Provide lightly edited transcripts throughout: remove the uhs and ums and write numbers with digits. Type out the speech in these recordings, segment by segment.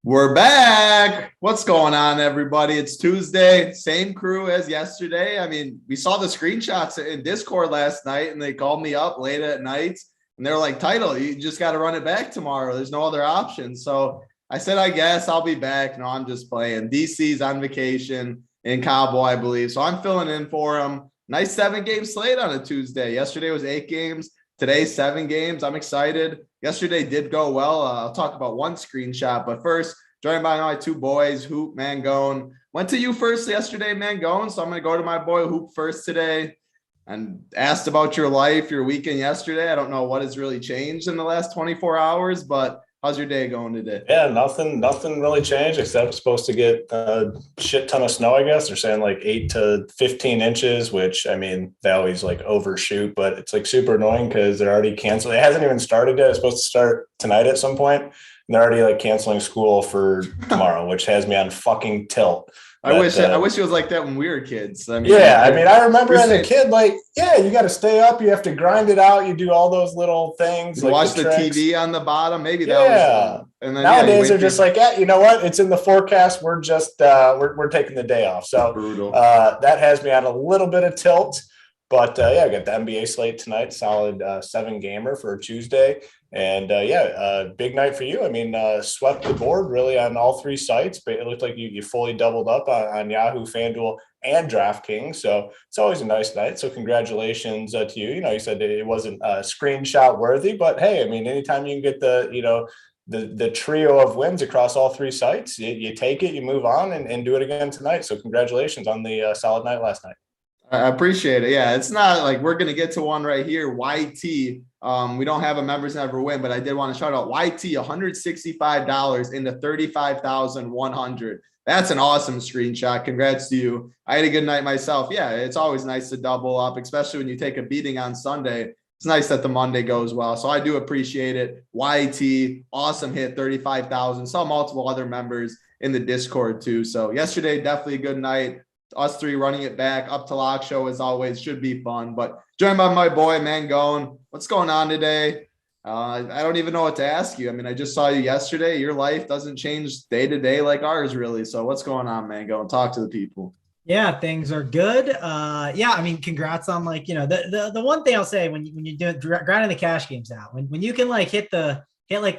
We're back. What's going on, everybody? It's Tuesday, same crew as yesterday. I mean, we saw the screenshots in Discord last night, and they called me up late at night, and they're like, "Title, you just got to run it back tomorrow. There's no other option." So I said, "I guess I'll be back." No, I'm just playing. DC's on vacation in Cabo, I believe, so I'm filling in for him. Nice 7-game slate on a Tuesday. Yesterday was 8 games. Today's 7 games. I'm excited. Yesterday did go well. I'll talk about one screenshot, but first, joined by my two boys, Hoop, Mangone. Went to you first yesterday, Mangone, so I'm going to go to my boy Hoop first today and asked about your life, your weekend yesterday. I don't know what has really changed in the last 24 hours, but how's your day going today? Yeah, nothing really changed except it's supposed to get a shit ton of snow, I guess. They're saying like 8 to 15 inches, which, I mean, they always like overshoot, but it's like super annoying because they're already canceling. It hasn't even started yet. It's supposed to start tonight at some point. And they're already like canceling school for tomorrow, which has me on fucking tilt. I wish it was like that when we were kids. I mean, I remember as a kid, like, you got to stay up. You have to grind it out. You do all those little things. Like watch the TV on the bottom. Maybe that was. And then nowadays they're just like, you know what? It's in the forecast. We're just we're taking the day off. So that has me on a little bit of tilt. But I got the NBA slate tonight. Solid 7-gamer for a Tuesday. And big night for you. I mean, swept the board really on all 3 sites, but it looked like you fully doubled up on Yahoo, FanDuel, and DraftKings. So it's always a nice night. So congratulations to you. You know, you said it wasn't screenshot worthy, but hey, I mean, anytime you can get the trio of wins across all 3 sites, you take it, you move on and do it again tonight. So congratulations on the solid night last night. I appreciate it. Yeah, it's not like we're going to get to one right here. YT. We don't have a members never win, but I did want to shout out YT, $165 into 35,100. That's an awesome screenshot. Congrats to you. I had a good night myself. Yeah, it's always nice to double up, especially when you take a beating on Sunday. It's nice that the Monday goes well. So I do appreciate it. YT, awesome hit, 35,000. Saw multiple other members in the Discord too. So yesterday, definitely a good night. Us 3 running it back up to lock show as always should be fun, but joined by my boy Mangone. What's going on today? I don't even know what to ask you. I mean, I just saw you yesterday. Your life doesn't change day to day like ours really. So what's going on, Mangone? Talk to the people. Yeah, things are good. I mean, congrats on the one thing I'll say when you do it, grinding the cash games out, when you can like hit the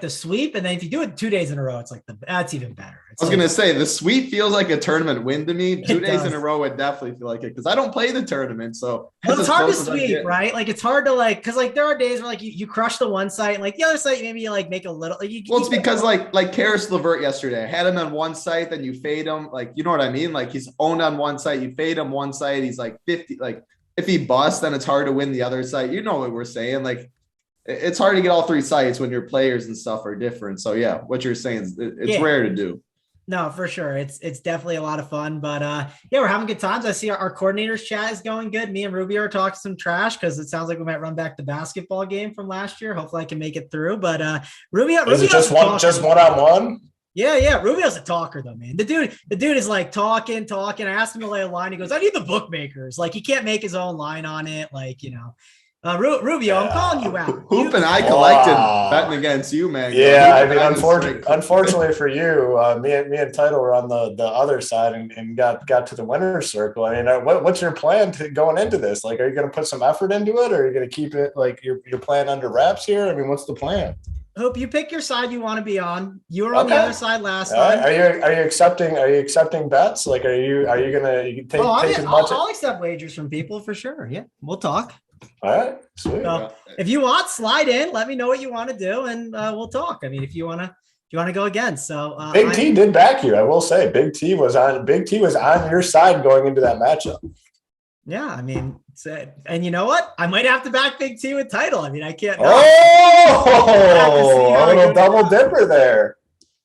sweep, and then if you do it 2 days in a row, it's like that's even better. I was going to say the sweep feels like a tournament win to me. 2 days in a row would definitely feel like it because I don't play the tournament. So it's hard to sweep, right? Like it's hard to because there are days where like you crush the one site and like the other site maybe you like make a little. It's because like Karis LeVert yesterday, I had him on one site, then you fade him. Like you know what I mean? Like he's owned on one site, you fade him one site, he's like 50. Like if he busts, then it's hard to win the other site. You know what we're saying? Like it's hard to get all 3 sites when your players and stuff are different. So yeah, what you're saying is it's rare to do. No, for sure. It's definitely a lot of fun, but we're having good times. I see our coordinators chat is going good. Me and Rubio are talking some trash because it sounds like we might run back the basketball game from last year. Hopefully I can make it through, but Rubio is it just one-on-one? Yeah. Rubio's a talker though, man. The dude is like talking. I asked him to lay a line. He goes, I need the bookmakers. Like he can't make his own line on it. Like, Rubio, I'm calling you out. Hoop and I collected betting against you, man. Yeah, I mean, unfortunately for you, me and Title were on the other side and got to the winner's circle. I mean, what's your plan going into this? Like, are you going to put some effort into it, or are you going to keep it like your plan under wraps here? I mean, what's the plan? Hope you pick your side you want to be on. You were on the other side last time. Are you accepting bets? Like, are you gonna take as much? I'll accept wagers from people for sure. Yeah, we'll talk. All right, sweet. So if you want, slide in. Let me know what you want to do, and we'll talk. I mean, if you want to go again. So Big T did back you. I will say, Big T was on your side going into that matchup. Yeah, I mean, and you know what? I might have to back Big T with Title. I mean, I can't. A little double dipper there.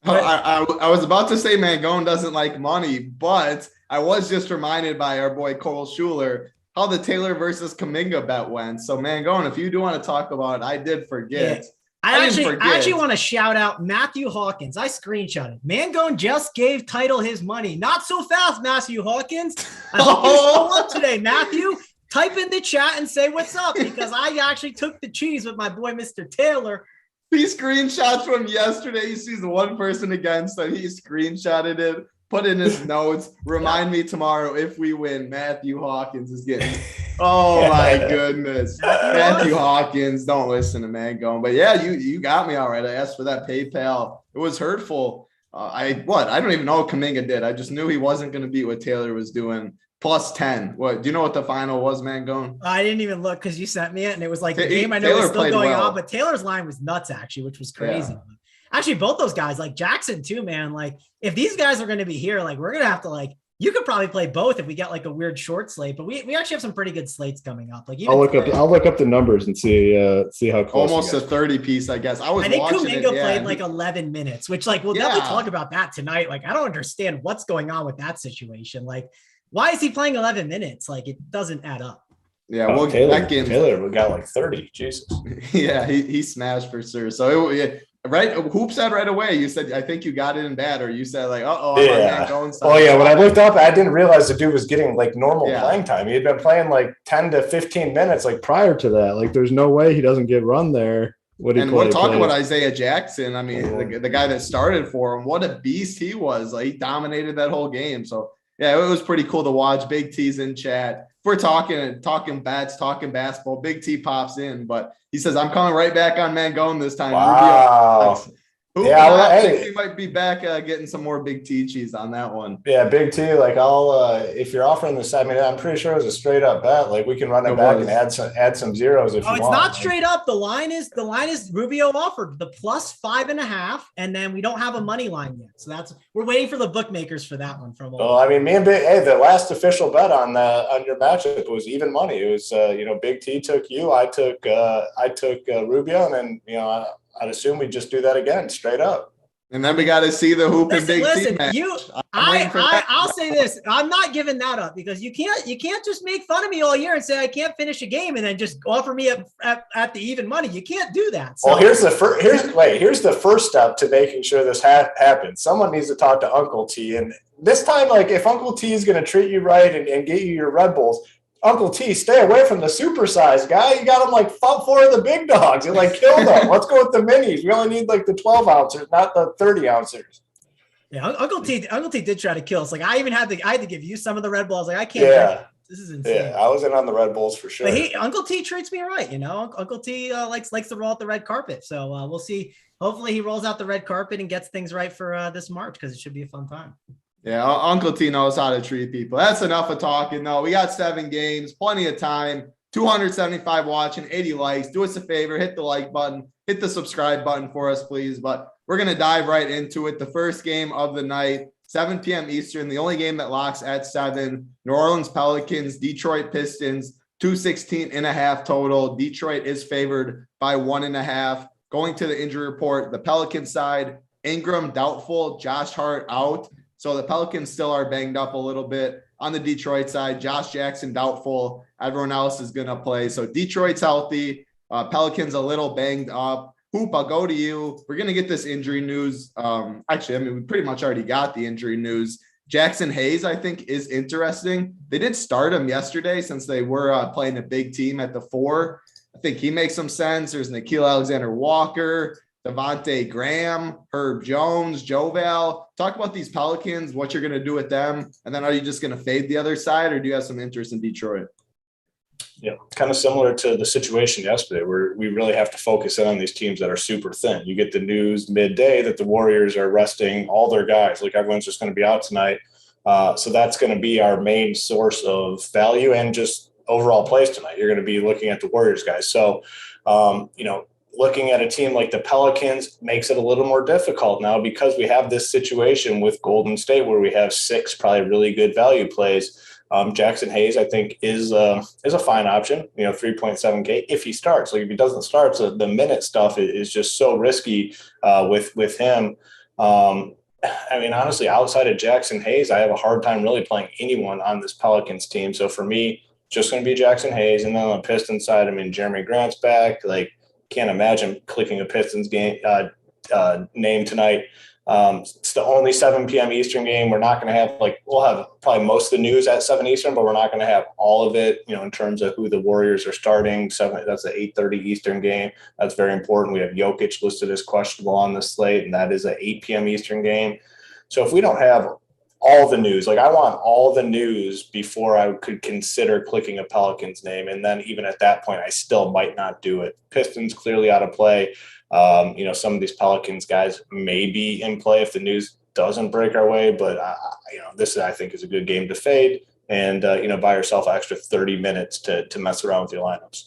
I was about to say Mangone doesn't like money, but I was just reminded by our boy Cole Schuler how the Taylor versus Kuminga bet went. So Mangone, if you do want to talk about it, I did forget. Yeah. I actually want to shout out Matthew Hawkins. I screenshotted. Mangone just gave Title his money. Not so fast, Matthew Hawkins. I hope you show up today, Matthew. Type in the chat and say what's up because I actually took the cheese with my boy, Mr. Taylor. These screenshots from yesterday, he sees one person against and he screenshotted it, put in his notes, remind me tomorrow if we win, Matthew Hawkins is getting, oh my goodness. Matthew Hawkins, don't listen to Mangone. But yeah, you got me all right. I asked for that PayPal. It was hurtful. I don't even know what Kuminga did. I just knew he wasn't going to beat what Taylor was doing. Plus 10. What do you know what the final was, Mangone? I didn't even look because you sent me it, and it was like the game I know Taylor is still going well. on, but Taylor's line was nuts actually, which was crazy. Yeah. Actually, both those guys, like Jackson too, man. Like if these guys are going to be here, like we're going to have to like. You could probably play both if we get like a weird short slate, but we actually have some pretty good slates coming up. Like I'll look up the numbers and see how close. Almost a 30 piece, I guess. I think Kuminga played like 11 minutes, which like we'll definitely talk about that tonight. Like I don't understand what's going on with that situation. Like why is he playing 11 minutes? Like it doesn't add up. Yeah, well, Taylor we got like 30. Jesus. Yeah, he smashed for sure. So right, Hoop said right away. You said I think you got it in bad, or you said like, yeah. Oh yeah, when I looked up, I didn't realize the dude was getting like normal playing time. He had been playing like 10 to 15 minutes like prior to that. Like there's no way he doesn't get run there. We're talking about Isaiah Jackson. I mean, the guy that started for him. What a beast he was! Like he dominated that whole game. So yeah, it was pretty cool to watch. Big T's in chat. We're talking bets, talking basketball. Big T pops in, but he says, I'm coming right back on Mangone this time. Wow. I think we might be back getting some more Big T cheese on that one. Yeah, Big T. Like I'll if you're offering this, I mean, I'm pretty sure it was a straight up bet. Like we can run it back and add some zeros if you want. It's not straight up. The line is Rubio offered the plus 5.5, and then we don't have a money line yet. So we're waiting for the bookmakers for that one from. Well, I mean, me and the last official bet on your matchup was even money. It was Big T took you, I took Rubio, and then I'd assume we just do that again, straight up. And then we got to see the Hoop and Big T match. I'll say this: I'm not giving that up because you can't just make fun of me all year and say I can't finish a game and then just offer me at the even money. You can't do that. So. Well, here's the first step to making sure this happens. Someone needs to talk to Uncle T, and this time, like if Uncle T is going to treat you right and get you your Red Bulls. Uncle T, stay away from the supersized guy. You got him like 4 of the big dogs. You like killed them. Let's go with the minis. We only need like the 12 ounces, not the 30 ounces. Yeah, Uncle T did try to kill us. Like I had to give you some of the Red Bulls. Like I can't. Yeah, this is insane. Yeah, I was in on the Red Bulls for sure. But Uncle T treats me right. Uncle T likes to roll out the red carpet. So we'll see. Hopefully he rolls out the red carpet and gets things right for this March because it should be a fun time. Yeah, Uncle T knows how to treat people. That's enough of talking, though. We got 7 games, plenty of time, 275 watching, 80 likes. Do us a favor, hit the like button, hit the subscribe button for us, please. But we're going to dive right into it. The first game of the night, 7 p.m. Eastern, the only game that locks at 7. New Orleans Pelicans, Detroit Pistons, 216.5 total. Detroit is favored by 1.5. Going to the injury report, the Pelican side, Ingram doubtful, Josh Hart out. So the Pelicans still are banged up a little bit. On the Detroit side, Josh Jackson doubtful. Everyone else is going to play. So Detroit's healthy. Pelicans a little banged up. Hoop, I'll go to you. We're going to get this injury news. We pretty much already got the injury news. Jackson Hayes, I think, is interesting. They did start him yesterday since they were playing a big team at the 4. I think he makes some sense. There's Nickeil Alexander-Walker, Devontae Graham, Herb Jones, Joval. Talk about these Pelicans, what you're going to do with them. And then are you just going to fade the other side or do you have some interest in Detroit? Yeah, kind of similar to the situation yesterday where we really have to focus in on these teams that are super thin. You get the news midday that the Warriors are resting all their guys. Like everyone's just going to be out tonight. So that's going to be our main source of value and just overall plays tonight. You're going to be looking at the Warriors guys. So, looking at a team like the Pelicans makes it a little more difficult now because we have this situation with Golden State where we have 6 probably really good value plays. Jackson Hayes, I think, is a fine option, 3.7K if he starts. Like if he doesn't start, so the minute stuff is just so risky with him. Honestly, outside of Jackson Hayes, I have a hard time really playing anyone on this Pelicans team. So for me, just going to be Jackson Hayes. And then on the Pistons side, Jeremy Grant's back. Like, can't imagine clicking a Pistons game name tonight. It's the only 7 p.m. Eastern game. We're not going to have we'll have probably most of the news at 7 Eastern, but we're not going to have all of it, in terms of who the Warriors are starting. That's the 8:30 Eastern game. That's very important. We have Jokic listed as questionable on the slate, and that is an 8 p.m. Eastern game. So if we don't have all the news, I want all the news before I could consider clicking a Pelicans name. And then even at that point, I still might not do it. Pistons clearly out of play. Some of these Pelicans guys may be in play if the news doesn't break our way, but this I think is a good game to fade and, buy yourself an extra 30 minutes to mess around with your lineups.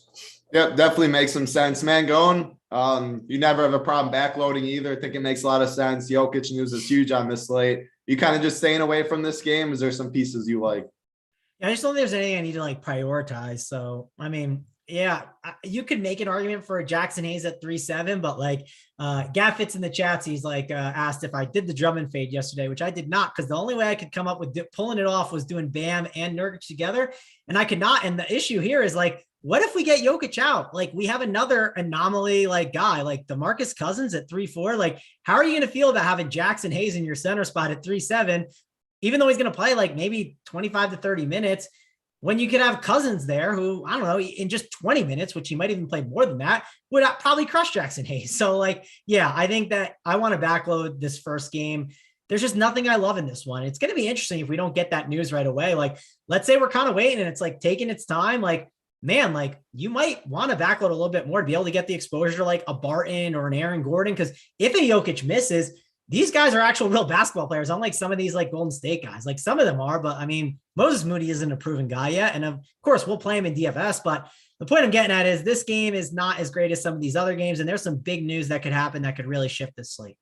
Yep, definitely makes some sense, man. You never have a problem backloading either. I think it makes a lot of sense. Jokic news is huge on this slate. You kind of just staying away from this game? Is there some pieces you like? Yeah, I just don't think there's anything I need to prioritize. So, yeah, you could make an argument for a Jackson Hayes at 3-7, but Gaffitz in the chats, he's asked if I did the Drummond fade yesterday, which I did not, because the only way I could come up with pulling it off was doing Bam and Nurkic together, and I could not. And the issue here is what if we get Jokic out? We have another anomaly guy, DeMarcus Cousins at 3-4. How are you going to feel about having Jackson Hayes in your center spot at 3-7, even though he's going to play maybe 25 to 30 minutes, when you could have Cousins there who, I don't know, in just 20 minutes, which he might even play more than that, would probably crush Jackson Hayes. So yeah, I think that I want to backload this first game. There's just nothing I love in this one. It's going to be interesting if we don't get that news right away. Let's say we're kind of waiting and it's taking its time. Man, you might want to backload a little bit more to be able to get the exposure to a Barton or an Aaron Gordon. Because if a Jokic misses, these guys are actual real basketball players, unlike some of these Golden State guys. Some of them are, but Moses Moody isn't a proven guy yet. And of course, we'll play him in DFS. But the point I'm getting at is this game is not as great as some of these other games. And there's some big news that could happen that could really shift this slate.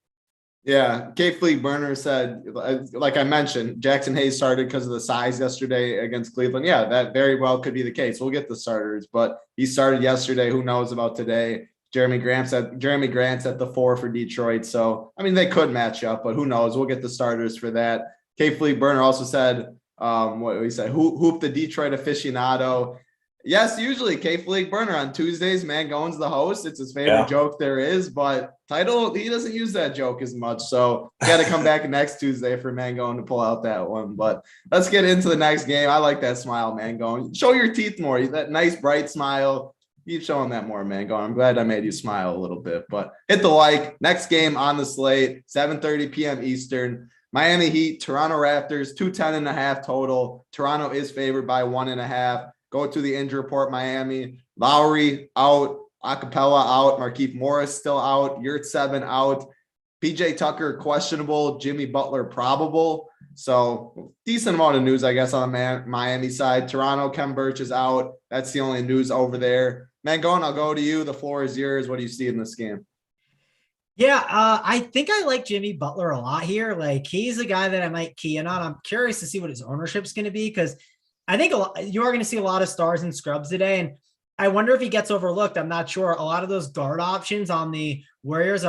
Yeah, K-Fleet Burner said, like I mentioned, Jackson Hayes started because of the size yesterday against Cleveland. Yeah, that very well could be the case. We'll get the starters, but he started yesterday. Who knows about today? Jeremy Grant's at the 4 for Detroit. So, they could match up, but who knows? We'll get the starters for that. K-Fleet Burner also said, what he said, hoop the Detroit aficionado. Yes, usually K-Fleet Burner on Tuesdays, Mangone's the host. It's his favorite joke there is, but Title, he doesn't use that joke as much. So got to come back next Tuesday for Mangone to pull out that one. But let's get into the next game. I like that smile, Mangone. Show your teeth more. That nice, bright smile. Keep showing that more, Mangone. I'm glad I made you smile a little bit. But hit the like. Next game on the slate, 7:30 p.m. Eastern. Miami Heat, Toronto Raptors, 210.5 total. Toronto is favored by 1.5. Go to the injury report, Miami. Lowry out, Acapella out, Markieff Morris still out, Yurtseven out, PJ Tucker questionable, Jimmy Butler probable. So decent amount of news, I guess, on the Miami side. Toronto, Kem Birch is out. That's the only news over there. Mangone, I'll go to you. The floor is yours. What do you see in this game? Yeah, I think I like Jimmy Butler a lot here. He's a guy that I might key in on. I'm curious to see what his ownership's going to be, because I think you are going to see a lot of stars and scrubs today. And I wonder if he gets overlooked. I'm not sure. A lot of those guard options on the Warriors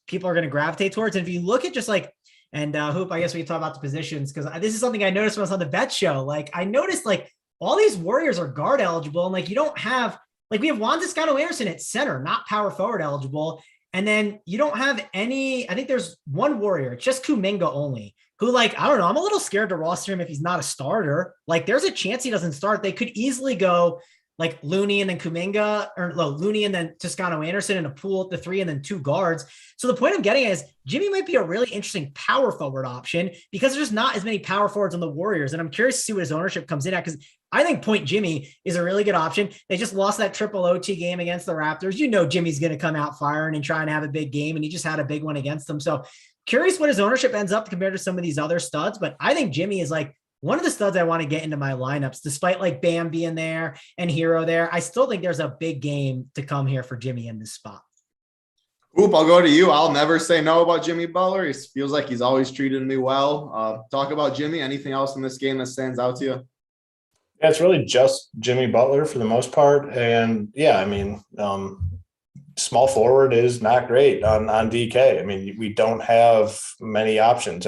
people are going to gravitate towards. And if you look at just Hoop, I guess we can talk about the positions, because this is something I noticed when I was on the bet show. I noticed all these Warriors are guard eligible. And you don't have, we have Juan Toscano-Anderson at center, not power forward eligible. And then you don't have any, I think there's one Warrior. It's just Kuminga only, who I don't know. I'm a little scared to roster him if he's not a starter. There's a chance he doesn't start. They could easily go Looney and then Kuminga, or Looney and then Toscano-Anderson in a pool at the 3 and then 2 guards. So the point I'm getting is Jimmy might be a really interesting power forward option, because there's not as many power forwards on the Warriors. And I'm curious to see what his ownership comes in at, because I think Point Jimmy is a really good option. They just lost that triple OT game against the Raptors. Jimmy's going to come out firing and try and have a big game, and he just had a big one against them. So curious what his ownership ends up compared to some of these other studs. But I think Jimmy is one of the studs I want to get into my lineups, despite Bam being there and Hero there. I still think there's a big game to come here for Jimmy in this spot. Oop, I'll go to you. I'll never say no about Jimmy Butler. He feels like he's always treated me well. Talk about Jimmy. Anything else in this game that stands out to you? Yeah, it's really just Jimmy Butler for the most part. And yeah, small forward is not great on DK. We don't have many options.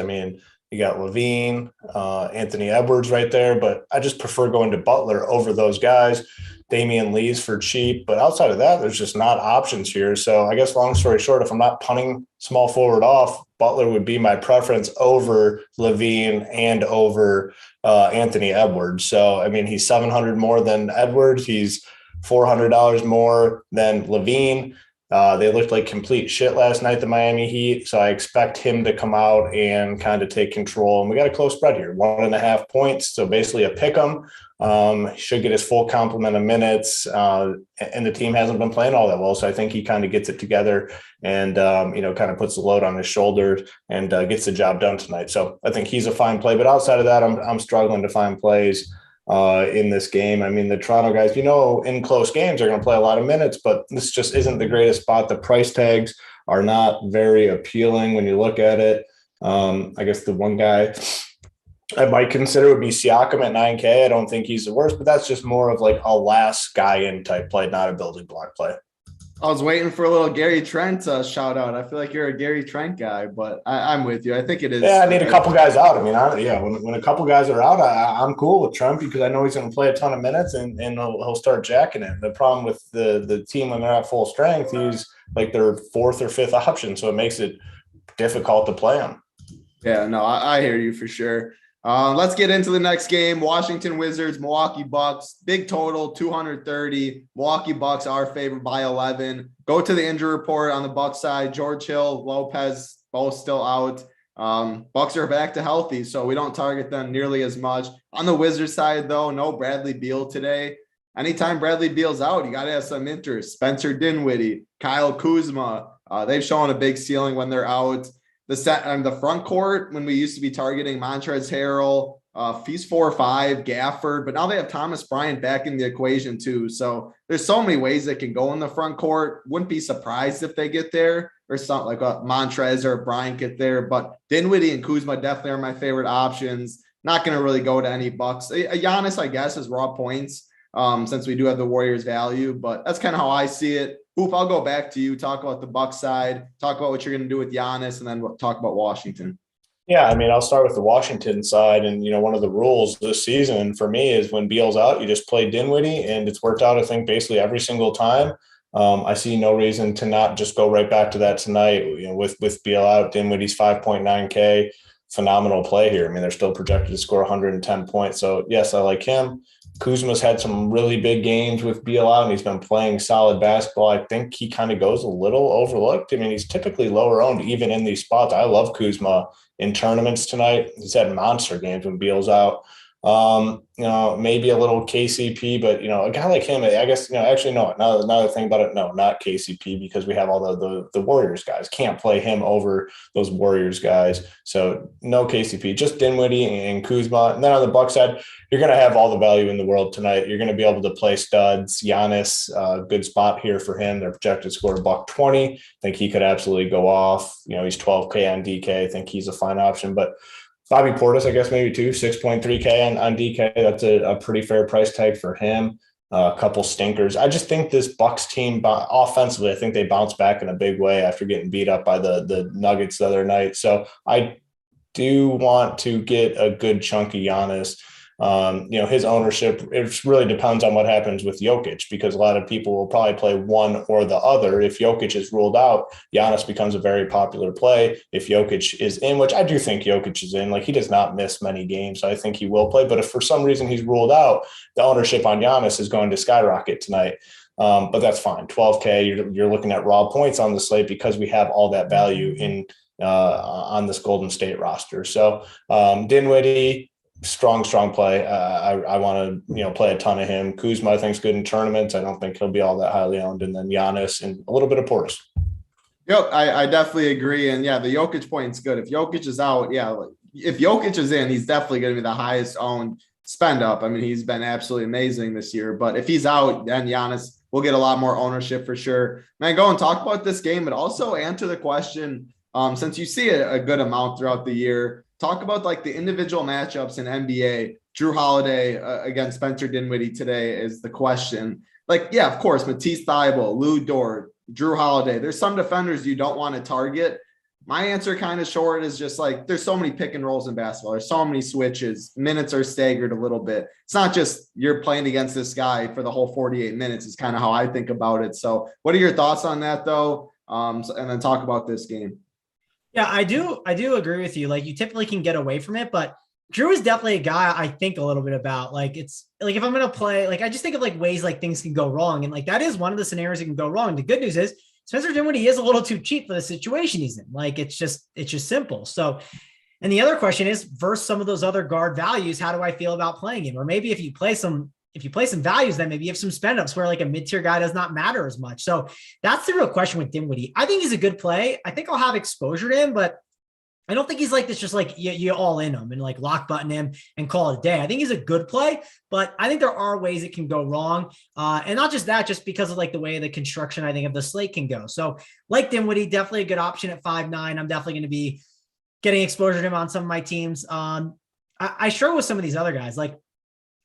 You got Levine, Anthony Edwards right there, but I just prefer going to Butler over those guys. Damian Lee's for cheap, but outside of that, there's just not options here. So I guess long story short, if I'm not punting small forward off, Butler would be my preference over Levine and over Anthony Edwards. So, I mean, he's $700 more than Edwards. He's $400 more than Levine. They looked like complete shit last night, the Miami Heat. So I expect him to come out and kind of take control. And we got a close spread here, 1.5 points. So basically a pick 'em. He should get his full complement of minutes. And the team hasn't been playing all that well. So I think he kind of gets it together and, kind of puts the load on his shoulders and gets the job done tonight. So I think he's a fine play. But outside of that, I'm struggling to find plays in this game. I mean, the Toronto guys, in close games, are going to play a lot of minutes, but this just isn't the greatest spot. The price tags are not very appealing when you look at it. I guess the one guy I might consider would be Siakam at 9K. I don't think he's the worst, but that's just more of like a last guy in type play, not a building block play. I was waiting for a little Gary Trent shout out. I feel like you're a Gary Trent guy, but I'm with you. I think it is. Yeah, I need a couple guys out. I mean, when a couple guys are out, I'm cool with Trent because I know he's going to play a ton of minutes and he'll start jacking it. The problem with the team when they're at full strength, he's like their 4th or 5th option, so it makes it difficult to play him. Yeah, no, I hear you for sure. Let's get into the next game. Washington Wizards, Milwaukee Bucks. Big total, 230. Milwaukee Bucks are favored by 11. Go to the injury report on the Bucks side. George Hill, Lopez, both still out. Bucks are back to healthy, so we don't target them nearly as much. On the Wizards side, though, no Bradley Beal today. Anytime Bradley Beal's out, you got to have some interest. Spencer Dinwiddie, Kyle Kuzma. They've shown a big ceiling when they're out. The front court, when we used to be targeting Montrezl Harrell, he's 4 or 5, Gafford, but now they have Thomas Bryant back in the equation too. So there's so many ways that can go in the front court. Wouldn't be surprised if they get there or something like Montrez or Bryant get there, but Dinwiddie and Kuzma definitely are my favorite options. Not going to really go to any Bucks. Giannis, I guess, is raw points since we do have the Warriors value, but that's kind of how I see it. Hoop, I'll go back to you, talk about the Bucks side, talk about what you're going to do with Giannis, and then we'll talk about Washington. Yeah, I mean, I'll start with the Washington side. And, one of the rules this season for me is when Beal's out, you just play Dinwiddie, and it's worked out, I think, basically every single time. I see no reason to not just go right back to that tonight. With Beal out, Dinwiddie's 5.9K, phenomenal play here. I mean, they're still projected to score 110 points. So, yes, I like him. Kuzma's had some really big games with Beal out, and he's been playing solid basketball. I think he kind of goes a little overlooked. I mean, he's typically lower owned even in these spots. I love Kuzma in tournaments tonight. He's had monster games when Beal's out. Maybe a little KCP, but, a guy like him, I guess, actually, no, another thing about it, no, not KCP, because we have all the Warriors guys. Can't play him over those Warriors guys. So no KCP, just Dinwiddie and Kuzma. And then on the Bucks side, you're going to have all the value in the world tonight. You're going to be able to play studs. Giannis, good spot here for him. They're projected to score $120. I think he could absolutely go off. He's 12K on DK. I think he's a fine option, but Bobby Portis, I guess maybe too, 6.3K on DK. That's a pretty fair price tag for him. A couple stinkers. I just think this Bucks team offensively, I think they bounce back in a big way after getting beat up by the Nuggets the other night. So I do want to get a good chunk of Giannis. His ownership, it really depends on what happens with Jokic, because a lot of people will probably play one or the other. If Jokic is ruled out, Giannis becomes a very popular play. If Jokic is in, which I do think Jokic is in, like he does not miss many games, so I think he will play. But if for some reason he's ruled out, the ownership on Giannis is going to skyrocket tonight. But that's fine. 12K, you're looking at raw points on the slate because we have all that value in on this Golden State roster. So Dinwiddie, strong play. I want to play a ton of him. Kuzma I think is good in tournaments. I don't think he'll be all that highly owned. And then Giannis and a little bit of Portis. Yep, I definitely agree. And yeah, the Jokic point's good. If Jokic is out, if Jokic is in, he's definitely going to be the highest owned spend up. I mean, he's been absolutely amazing this year. But if he's out, then Giannis will get a lot more ownership for sure. Man, go and talk about this game, but also answer the question. Since you see a good amount throughout the year, talk about like the individual matchups in NBA. Drew Holiday against Spencer Dinwiddie today is the question. Like, yeah, of course, Matisse Thybulle, Lou Dort, Drew Holiday. There's some defenders you don't want to target, my answer kind of short is just like, there's so many pick and rolls in basketball. There's so many switches. Minutes are staggered a little bit. It's not just you're playing against this guy for the whole 48 minutes is kind of how I think about it. So what are your thoughts on that though? And then talk about this game. Yeah, I do agree with you. Like you typically can get away from it, but Drew is definitely a guy I think a little bit about. Like it's like if I'm going to play, like I just think of like ways like things can go wrong. And like that is one of the scenarios that can go wrong. The good news is Spencer Dinwiddie is a little too cheap for the situation he's in. Like it's just simple. So, and the other question is versus some of those other guard values, how do I feel about playing him? Or maybe if you play some values, then maybe you have some spend ups where like a mid-tier guy does not matter as much. So that's the real question with Dinwiddie. I think he's a good play. I think I'll have exposure to him, but I don't think he's like this, just like you all in him and like lock button him and call it a day. I think he's a good play, but I think there are ways it can go wrong. And not just that, just because of like the way the construction, I think, of the slate can go. So like Dinwiddie, definitely a good option at 5'9". I'm definitely going to be getting exposure to him on some of my teams. I struggle with some of these other guys. Like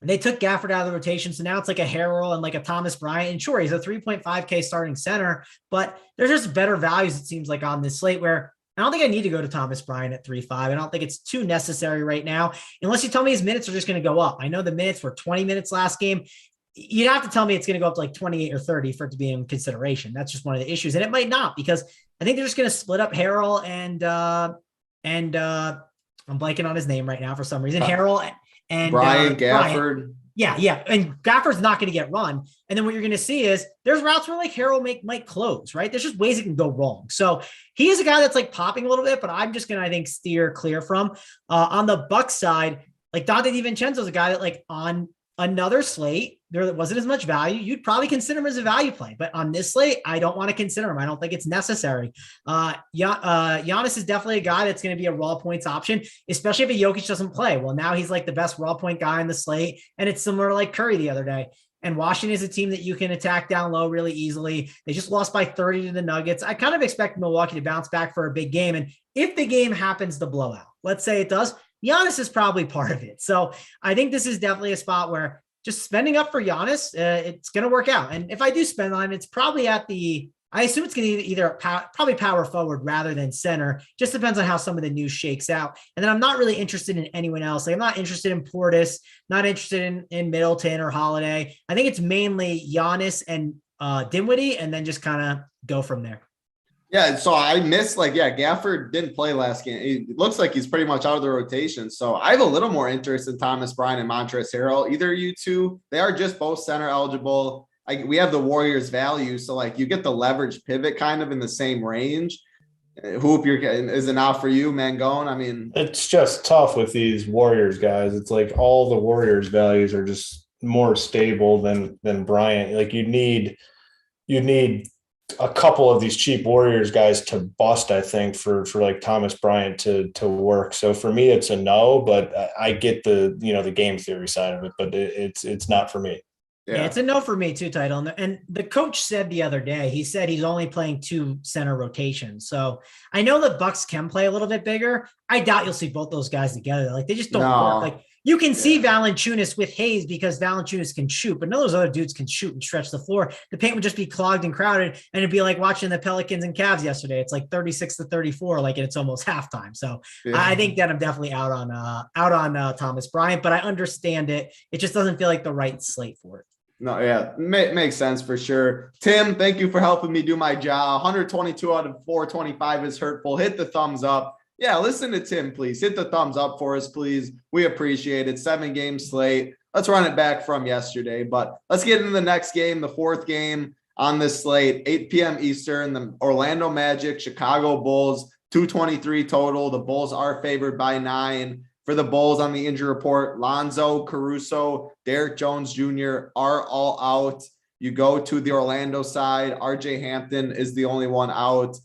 they took Gafford out of the rotation. So now it's like a Harrell and like a Thomas Bryant. And sure, he's a 3.5K starting center, but there's just better values, it seems like, on this slate where I don't think I need to go to Thomas Bryant at 3.5. I don't think it's too necessary right now, unless you tell me his minutes are just going to go up. I know the minutes were 20 minutes last game. You'd have to tell me it's going to go up to like 28 or 30 for it to be in consideration. That's just one of the issues. And it might not, because I think they're just going to split up Harrell and I'm blanking on his name right now for some reason. Harrell and Brian Gafford. Bryant. Yeah. And Gafford's not going to get run. And then what you're going to see is there's routes where like Harrell might close, right? There's just ways it can go wrong. So he is a guy that's like popping a little bit, but I'm just going to, I think, steer clear from. On the Bucks side, like Dante DiVincenzo is a guy that like on another slate, there wasn't as much value. You'd probably consider him as a value play, but on this slate, I don't want to consider him. I don't think it's necessary. Giannis is definitely a guy that's going to be a raw points option, especially if a Jokic doesn't play. Well, now he's like the best raw point guy in the slate, and it's similar to like Curry the other day. And Washington is a team that you can attack down low really easily. They just lost by 30 to the Nuggets. I kind of expect Milwaukee to bounce back for a big game. And if the game happens to blow out, let's say it does, Giannis is probably part of it. So I think this is definitely a spot where just spending up for Giannis, it's going to work out. And if I do spend on him, it's probably I assume it's going to either probably power forward rather than center. Just depends on how some of the news shakes out. And then I'm not really interested in anyone else. Like I'm not interested in Portis, not interested in Middleton or Holiday. I think it's mainly Giannis and Dinwiddie, and then just kind of go from there. Yeah, so I missed Gafford didn't play last game. It looks like he's pretty much out of the rotation. So I have a little more interest in Thomas Bryant and Montrezl Harrell. Either of you two, they are just both center eligible. We have the Warriors value, so like you get the leverage pivot kind of in the same range. Hoop, is it not for you, Mangone? I mean, it's just tough with these Warriors guys. It's like all the Warriors values are just more stable than Bryant. Like you need a couple of these cheap Warriors guys to bust, I think, for like Thomas Bryant to work. So for me, it's a no, but I get the game theory side of it, but it's not for me. Yeah, it's a no for me too, Title. And the coach said the other day, he said he's only playing 2 center rotations. So I know the Bucks can play a little bit bigger. I doubt you'll see both those guys together. Like they just don't work. Like you can see Valanciunas with Hayes because Valanciunas can shoot, but none of those other dudes can shoot and stretch the floor. The paint would just be clogged and crowded, and it'd be like watching the Pelicans and Cavs yesterday. It's like 36-34, like it's almost halftime. So I think that I'm definitely out on Thomas Bryant, but I understand it. It just doesn't feel like the right slate for it. No, yeah, makes sense for sure. Tim, thank you for helping me do my job. 122 out of 425 is hurtful. Hit the thumbs up. Yeah, listen to Tim, please. Hit the thumbs up for us, please. We appreciate it. 7-game slate. Let's run it back from yesterday, but let's get into the next game, the 4th game on this slate, 8 p.m. Eastern, the Orlando Magic, Chicago Bulls, 223 total. The Bulls are favored by 9. For the Bulls on the injury report, Lonzo, Caruso, Derek Jones Jr. are all out. You go to the Orlando side, RJ Hampton is the only one out.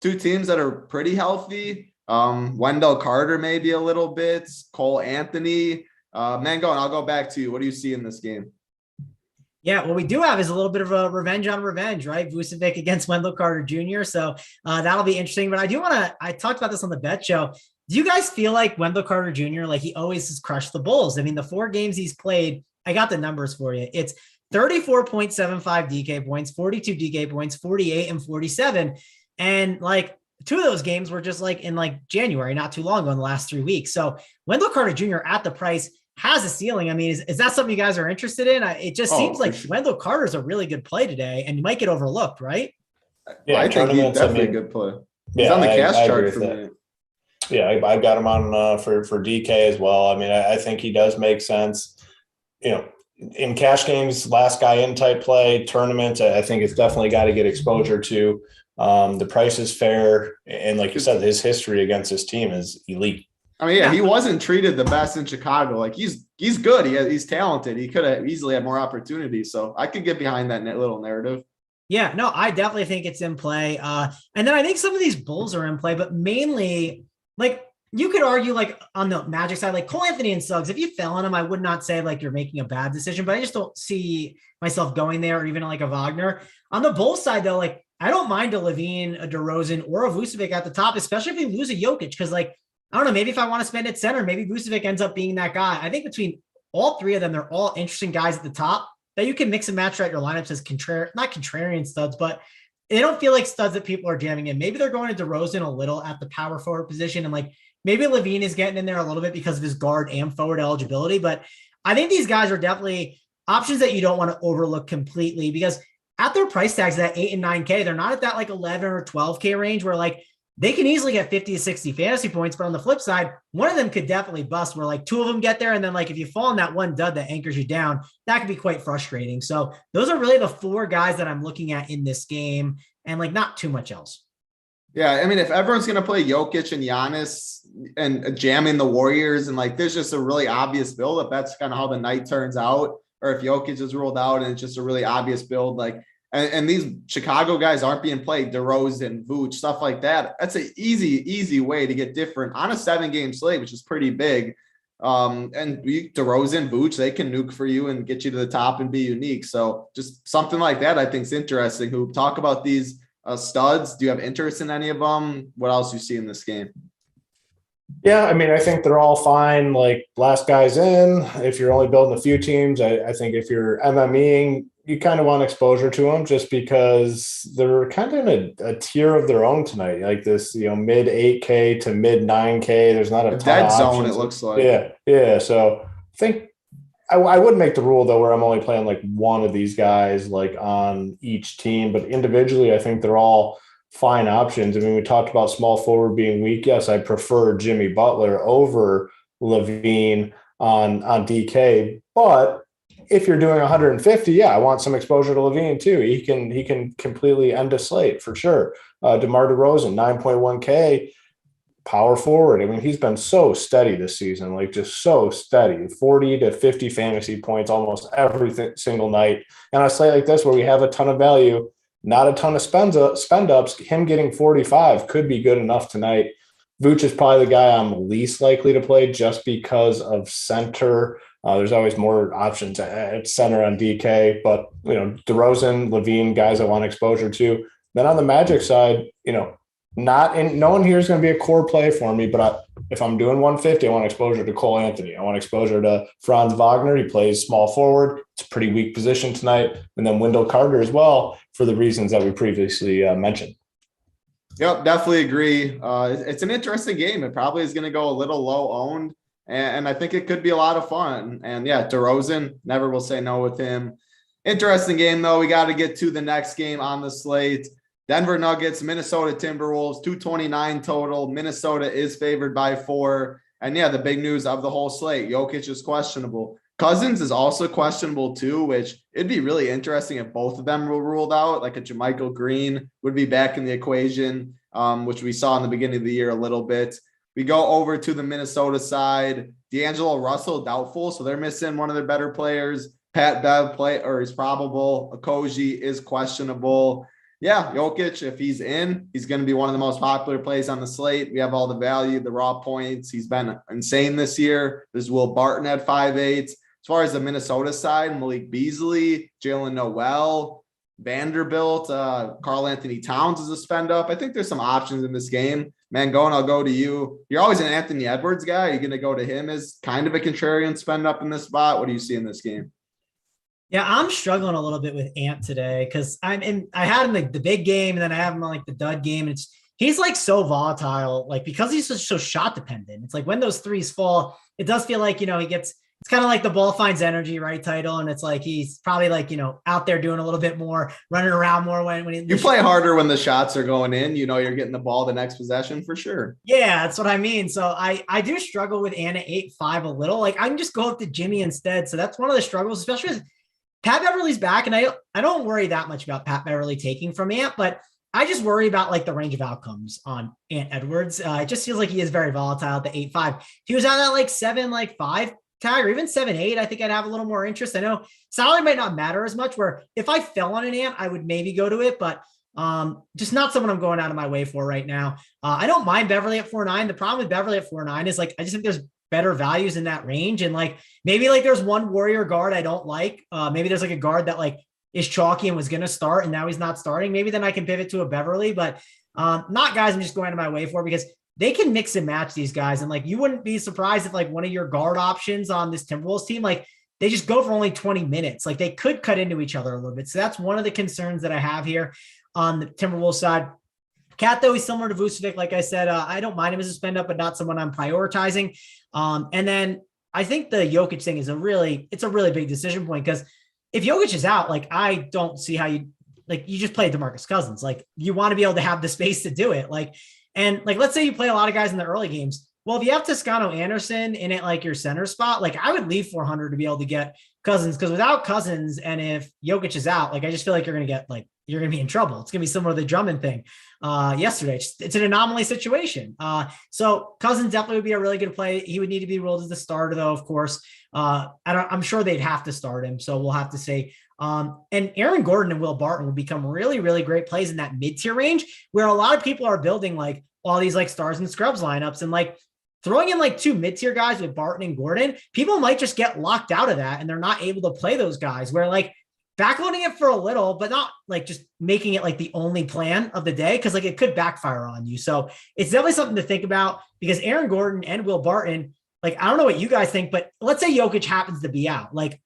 2 teams that are pretty healthy. Wendell Carter maybe a little bit. Cole Anthony. Mangone, I'll go back to you. What do you see in this game? Yeah, what we do have is a little bit of a revenge on revenge, right? Vucevic against Wendell Carter Jr. So that'll be interesting. But I talked about this on the bet show. Do you guys feel like Wendell Carter Jr., like he always has crushed the Bulls? I mean, the 4 games he's played, I got the numbers for you. It's 34.75 DK points, 42 DK points, 48 and 47. And like two of those games were just like in like January, not too long ago in the last 3 weeks. So Wendell Carter Jr. at the price has a ceiling. I mean, is that something you guys are interested in? It just seems like Wendell Carter is a really good play today, and you might get overlooked, right? Yeah, I think he's definitely a good play. He's on the cash chart for me. Yeah, I got him on for DK as well. I mean, I think he does make sense. You know, in cash games, last guy in type play, tournaments, I think it's definitely got to get exposure to. The price is fair. And like you said, his history against his team is elite. I mean, yeah, he wasn't treated the best in Chicago. Like he's good. He's talented. He could have easily had more opportunities. So I could get behind that little narrative. Yeah, no, I definitely think it's in play. And then I think some of these Bulls are in play, but mainly like you could argue like on the Magic side, like Cole Anthony and Suggs, if you fell on him, I would not say like you're making a bad decision, but I just don't see myself going there or even like a Wagner. On the Bulls side though, like I don't mind a Levine, a DeRozan, or a Vucevic at the top, especially if you lose a Jokic. Because like, I don't know, maybe if I want to spend at center, maybe Vucevic ends up being that guy. I think between all three of them, they're all interesting guys at the top that you can mix and match throughout your lineups as not contrarian studs, but they don't feel like studs that people are jamming in. Maybe they're going to DeRozan a little at the power forward position. And like maybe Levine is getting in there a little bit because of his guard and forward eligibility. But I think these guys are definitely options that you don't want to overlook completely because at their price tags, that 8 and 9K, they're not at that like 11 or 12K range where like they can easily get 50 to 60 fantasy points. But on the flip side, one of them could definitely bust where like two of them get there. And then like if you fall in that one dud that anchors you down, that could be quite frustrating. So those are really the four guys that I'm looking at in this game and like not too much else. Yeah, I mean, if everyone's going to play Jokic and Giannis and jamming the Warriors and like there's just a really obvious build, if that's kind of how the night turns out, or if Jokic is ruled out and it's just a really obvious build, like, and these Chicago guys aren't being played, DeRozan, Vooch, stuff like that. That's an easy way to get different on a 7-game slate, which is pretty big. And DeRozan, Vooch, they can nuke for you and get you to the top and be unique. So just something like that, I think is interesting. Who talk about these studs? Do you have interest in any of them? What else you see in this game? Yeah, I mean, I think they're all fine. Like last guy's in. If you're only building a few teams, I think if you're MMEing, you kind of want exposure to them just because they're kind of in a tier of their own tonight. Like this, mid 8K to mid 9K. There's not a dead zone. It looks like. Yeah. So I think I would make the rule though, where I'm only playing like one of these guys like on each team, but individually, I think they're all fine options. I mean, we talked about small forward being weak. Yes, I prefer Jimmy Butler over Levine on DK, but if you're doing 150, yeah, I want some exposure to Levine too. He can completely end a slate for sure. DeMar DeRozan, 9.1K, power forward. I mean, he's been so steady this season, like just so steady, 40 to 50 fantasy points almost every single night. And on a slate like this where we have a ton of value, not a ton of spend ups, him getting 45 could be good enough tonight. Vooch is probably the guy I'm least likely to play just because of center. There's always more options at center on DK, but DeRozan, Levine, guys I want exposure to. Then on the Magic side, no one here is going to be a core play for me, but if I'm doing 150, I want exposure to Cole Anthony. I want exposure to Franz Wagner. He plays small forward. It's a pretty weak position tonight. And then Wendell Carter as well for the reasons that we previously mentioned. Yep, definitely agree. It's an interesting game. It probably is going to go a little low owned, and I think it could be a lot of fun. And yeah, DeRozan, never will say no with him. Interesting game, though. We got to get to the next game on the slate. Denver Nuggets, Minnesota Timberwolves, 229 total. Minnesota is favored by 4. And yeah, the big news of the whole slate, Jokic is questionable. Cousins is also questionable too, which it'd be really interesting if both of them were ruled out. Like a JaMychal Green would be back in the equation, which we saw in the beginning of the year a little bit. We go over to the Minnesota side. D'Angelo Russell, doubtful, so they're missing one of their better players. Pat Bev is probable. Okogie is questionable. Yeah, Jokic, if he's in, he's going to be one of the most popular plays on the slate. We have all the value, the raw points. He's been insane this year. There's Will Barton at 5'8". As far as the Minnesota side, Malik Beasley, Jalen Noel, Vanderbilt, Karl Anthony Towns is a spend up. I think there's some options in this game. Mangone, I'll go to you. You're always an Anthony Edwards guy. You're going to go to him as kind of a contrarian spend up in this spot. What do you see in this game? Yeah, I'm struggling a little bit with Ant today because I had him like the big game and then I have him on like the dud game. And he's like so volatile, like because he's so shot dependent. It's like when those threes fall, it does feel like, it's kind of like the ball finds energy, right? Title. And it's like, he's probably like, out there doing a little bit more, running around more when you play harder when the shots are going in, you're getting the ball the next possession for sure. Yeah, that's what I mean. So I do struggle with Anna 8-5 a little. Like I can just go up to Jimmy instead. So that's one of the struggles, especially with Pat Beverly's back. And I don't worry that much about Pat Beverly taking from Ant, but I just worry about like the range of outcomes on Ant Edwards. It just feels like he is very volatile at the 8-5. If he was on that like 7-5 tag or even 7-8, I think I'd have a little more interest. I know salary might not matter as much, where if I fell on an Ant, I would maybe go to it, but just not someone I'm going out of my way for right now. I don't mind Beverly at 4.9. The problem with Beverly at 4.9 is like, I just think there's better values in that range. And like, maybe like there's one Warrior guard I don't like. Maybe there's like a guard that like is chalky and was going to start and now he's not starting. Maybe then I can pivot to a Beverly, but not guys I'm just going out of my way for, because they can mix and match these guys. And like, you wouldn't be surprised if like one of your guard options on this Timberwolves team, like they just go for only 20 minutes. Like they could cut into each other a little bit. So that's one of the concerns that I have here on the Timberwolves side. Cat, though, he's similar to Vucevic. Like I said, I don't mind him as a spend up, but not someone I'm prioritizing. And then I think the Jokic thing is it's a really big decision point, because if Jokic is out, like I don't see how you just play DeMarcus Cousins. Like you want to be able to have the space to do it. And let's say you play a lot of guys in the early games. Well, if you have Toscano Anderson in it, like your center spot, like I would leave 400 to be able to get Cousins, because without Cousins, and if Jokic is out, like I just feel like you're going to be in trouble. It's going to be similar to the Drummond thing yesterday. It's an anomaly situation. So Cousins definitely would be a really good play. He would need to be ruled as the starter, though, of course. I'm sure they'd have to start him. So we'll have to see. And Aaron Gordon and Will Barton would become really, really great plays in that mid-tier range, where a lot of people are building like all these like stars and scrubs lineups, and like throwing in like two mid-tier guys with Barton and Gordon, people might just get locked out of that and they're not able to play those guys, where like backloading it for a little, but not like just making it like the only plan of the day, because like it could backfire on you. So it's definitely something to think about, because Aaron Gordon and Will Barton, like I don't know what you guys think, but let's say Jokic happens to be out, like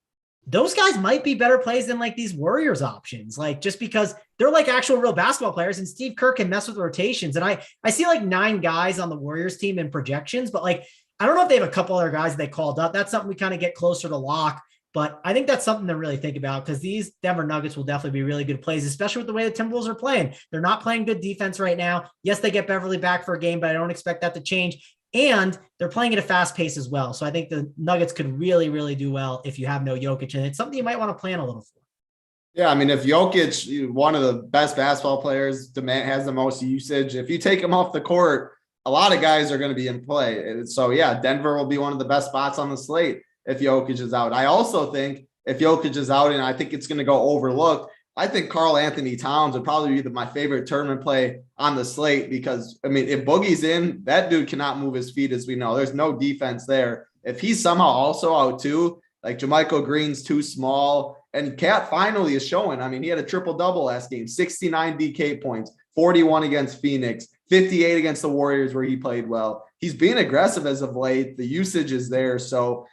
those guys might be better plays than like these Warriors options, like just because they're like actual real basketball players, and Steve Kerr can mess with rotations. And I see like 9 guys on the Warriors team in projections, but like, I don't know if they have a couple other guys they called up. That's something we kind of get closer to lock, but I think that's something to really think about, because these Denver Nuggets will definitely be really good plays, especially with the way the Timberwolves are playing. They're not playing good defense right now. Yes, they get Beverly back for a game, but I don't expect that to change. And they're playing at a fast pace as well. So I think the Nuggets could really, really do well if you have no Jokic, and it's something you might want to plan a little for. Yeah, I mean, if Jokic, one of the best basketball players, has the most usage, if you take him off the court, a lot of guys are going to be in play. So yeah, Denver will be one of the best spots on the slate if Jokic is out. I also think if Jokic is out, and I think it's going to go overlooked, I think Karl Anthony Towns would probably be my favorite tournament play on the slate, because, I mean, if Boogie's in, that dude cannot move his feet, as we know. There's no defense there. If he's somehow also out too, like JaMychal Green's too small, and Cat finally is showing. I mean, he had a triple-double last game, 69 DK points, 41 against Phoenix, 58 against the Warriors where he played well. He's being aggressive as of late. The usage is there. So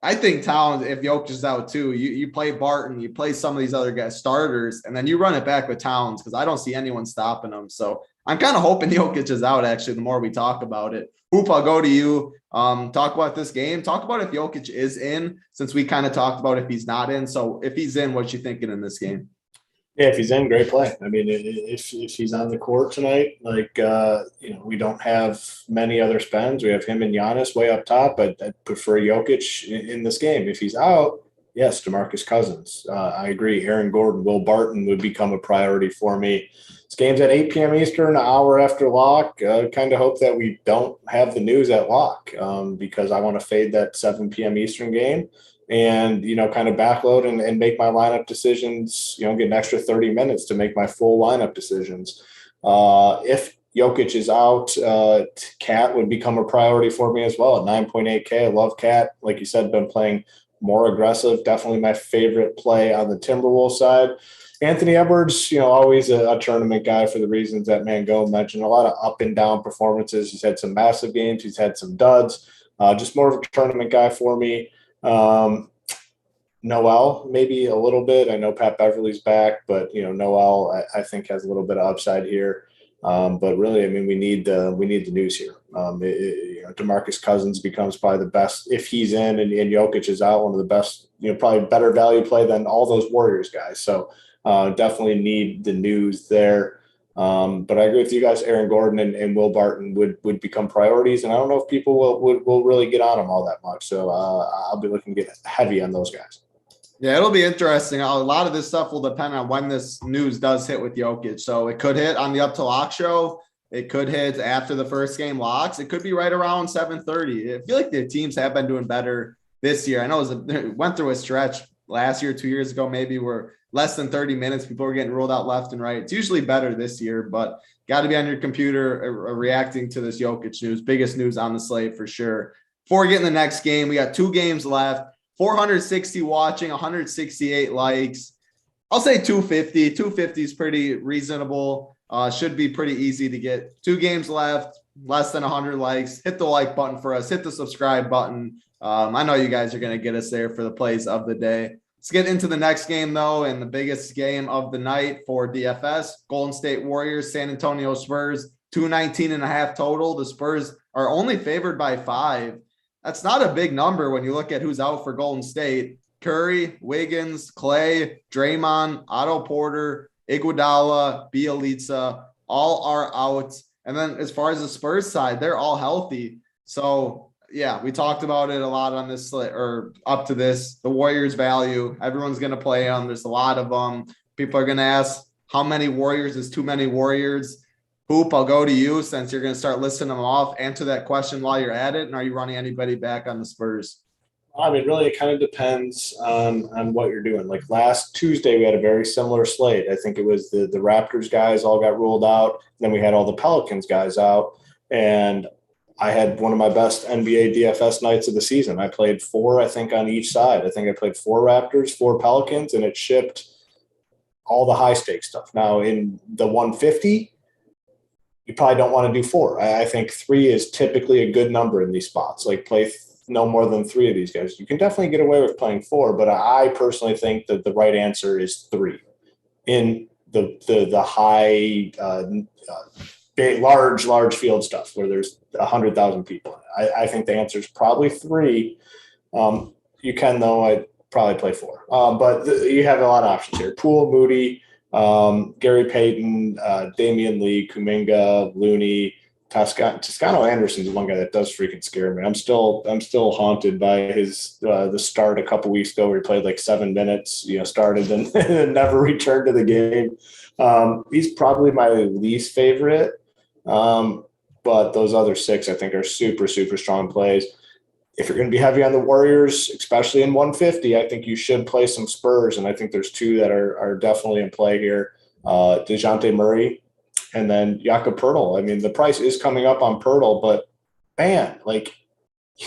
I think Towns, if Jokic is out too, you play Barton, you play some of these other guys starters, and then you run it back with Towns, because I don't see anyone stopping them. So I'm kind of hoping Jokic is out, actually, the more we talk about it. Hoop, I'll go to you. Talk about this game. Talk about if Jokic is in, since we kind of talked about if he's not in. So if he's in, what you thinking in this game? Yeah, if he's in, great play. I mean, if he's on the court tonight, like, we don't have many other spends. We have him and Giannis way up top, but I prefer Jokic in this game. If he's out, yes, DeMarcus Cousins. I agree. Aaron Gordon, Will Barton would become a priority for me. This game's at 8 p.m. Eastern, an hour after lock. Kind of hope that we don't have the news at lock, because I want to fade that 7 p.m. Eastern game. And, kind of backload and make my lineup decisions, get an extra 30 minutes to make my full lineup decisions. If Jokic is out, Cat would become a priority for me as well at 9.8K. I love Cat. Like you said, been playing more aggressive. Definitely my favorite play on the Timberwolves side. Anthony Edwards, always a tournament guy for the reasons that Mango mentioned. A lot of up and down performances. He's had some massive games. He's had some duds. Just more of a tournament guy for me. Noel, maybe a little bit. I know Pat Beverly's back, but Noel, I think, has a little bit of upside here. But really, I mean, we need the news here. DeMarcus Cousins becomes probably the best if he's in, and Jokic is out, one of the best, probably better value play than all those Warriors guys. So definitely need the news there. But I agree with you guys. Aaron Gordon and Will Barton would become priorities, and I don't know if people will really get on them all that much. So I'll be looking to get heavy on those guys. Yeah, it'll be interesting. A lot of this stuff will depend on when this news does hit with Jokic. So it could hit on the Up to Lock show. It could hit after the first game locks. It could be right around 7:30. I feel like the teams have been doing better this year. I know it went through a stretch last year, 2 years ago, maybe where less than 30 minutes, people were getting ruled out left and right. It's usually better this year, but got to be on your computer reacting to this Jokic news. Biggest news on the slate for sure. Before we get in the next game, we got 2 games left. 460 watching, 168 likes. I'll say 250. 250 is pretty reasonable. Should be pretty easy to get. 2 games left, less than 100 likes. Hit the like button for us. Hit the subscribe button. I know you guys are going to get us there for the plays of the day. Let's get into the next game, though, and the biggest game of the night for DFS. Golden State Warriors, San Antonio Spurs, 219.5 total. The Spurs are only favored by 5. That's not a big number when you look at who's out for Golden State. Curry, Wiggins, Clay, Draymond, Otto Porter, Iguodala, Bielitsa, all are out. And then as far as the Spurs side, they're all healthy. So, yeah, we talked about it a lot on this or up to this. The Warriors value, everyone's going to play them. There's a lot of them. People are going to ask, how many Warriors is too many Warriors? Hoop, I'll go to you since you're going to start listing them off. Answer that question while you're at it. And are you running anybody back on the Spurs? I mean, really, it kind of depends on what you're doing. Like last Tuesday, we had a very similar slate. I think it was the Raptors guys all got ruled out. Then we had all the Pelicans guys out. And I had one of my best NBA DFS nights of the season. I played 4, I think, on each side. I think I played 4 Raptors, 4 Pelicans, and it shipped all the high-stakes stuff. Now, in the 150, you probably don't want to do 4. I think 3 is typically a good number in these spots. Like play no more than 3 of these guys. You can definitely get away with playing 4, but I personally think that the right answer is 3 in the high, big, large field stuff where there's 100,000 people. I think the answer is probably 3. You can, though, I'd probably play 4. But you have a lot of options here. Poole, Moody, Gary Payton, Damian Lee, Kuminga, Looney, Toscano Anderson's one guy that does freaking scare me. I'm still haunted by his the start a couple weeks ago where he played like 7 minutes, started and never returned to the game. He's probably my least favorite. But those other 6 I think are super, super strong plays. If you're going to be heavy on the Warriors, especially in 150, I think you should play some Spurs. And I think there's 2 that are definitely in play here. DeJounte Murray and then Jakob Poeltl. I mean, the price is coming up on Poeltl, but man, like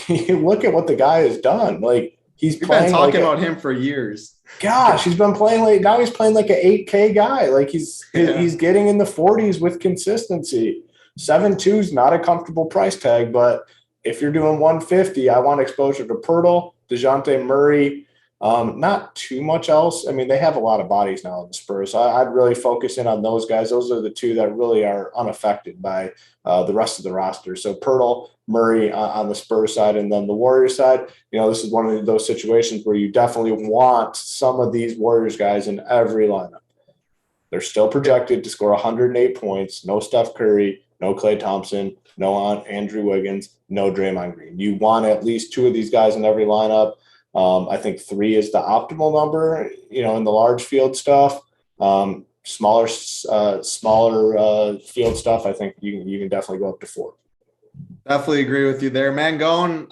you look at what the guy has done. Like We've been talking about him for years. Gosh, he's been playing now he's playing like an 8K guy. Like he's getting in the 40s with consistency. 7.2 is not a comfortable price tag, but if you're doing 150, I want exposure to Poeltl, DeJounte Murray, not too much else. I mean, they have a lot of bodies now in the Spurs. So I'd really focus in on those guys. Those are the 2 that really are unaffected by the rest of the roster. So Poeltl, Murray on the Spurs side, and then the Warriors side, this is one of those situations where you definitely want some of these Warriors guys in every lineup. They're still projected to score 108 points, no Steph Curry, no Klay Thompson, no Andrew Wiggins, no Draymond Green. You want at least 2 of these guys in every lineup. I think 3 is the optimal number, in the large field stuff. Smaller field stuff, I think you can definitely go up to 4. Definitely agree with you there, Mangone.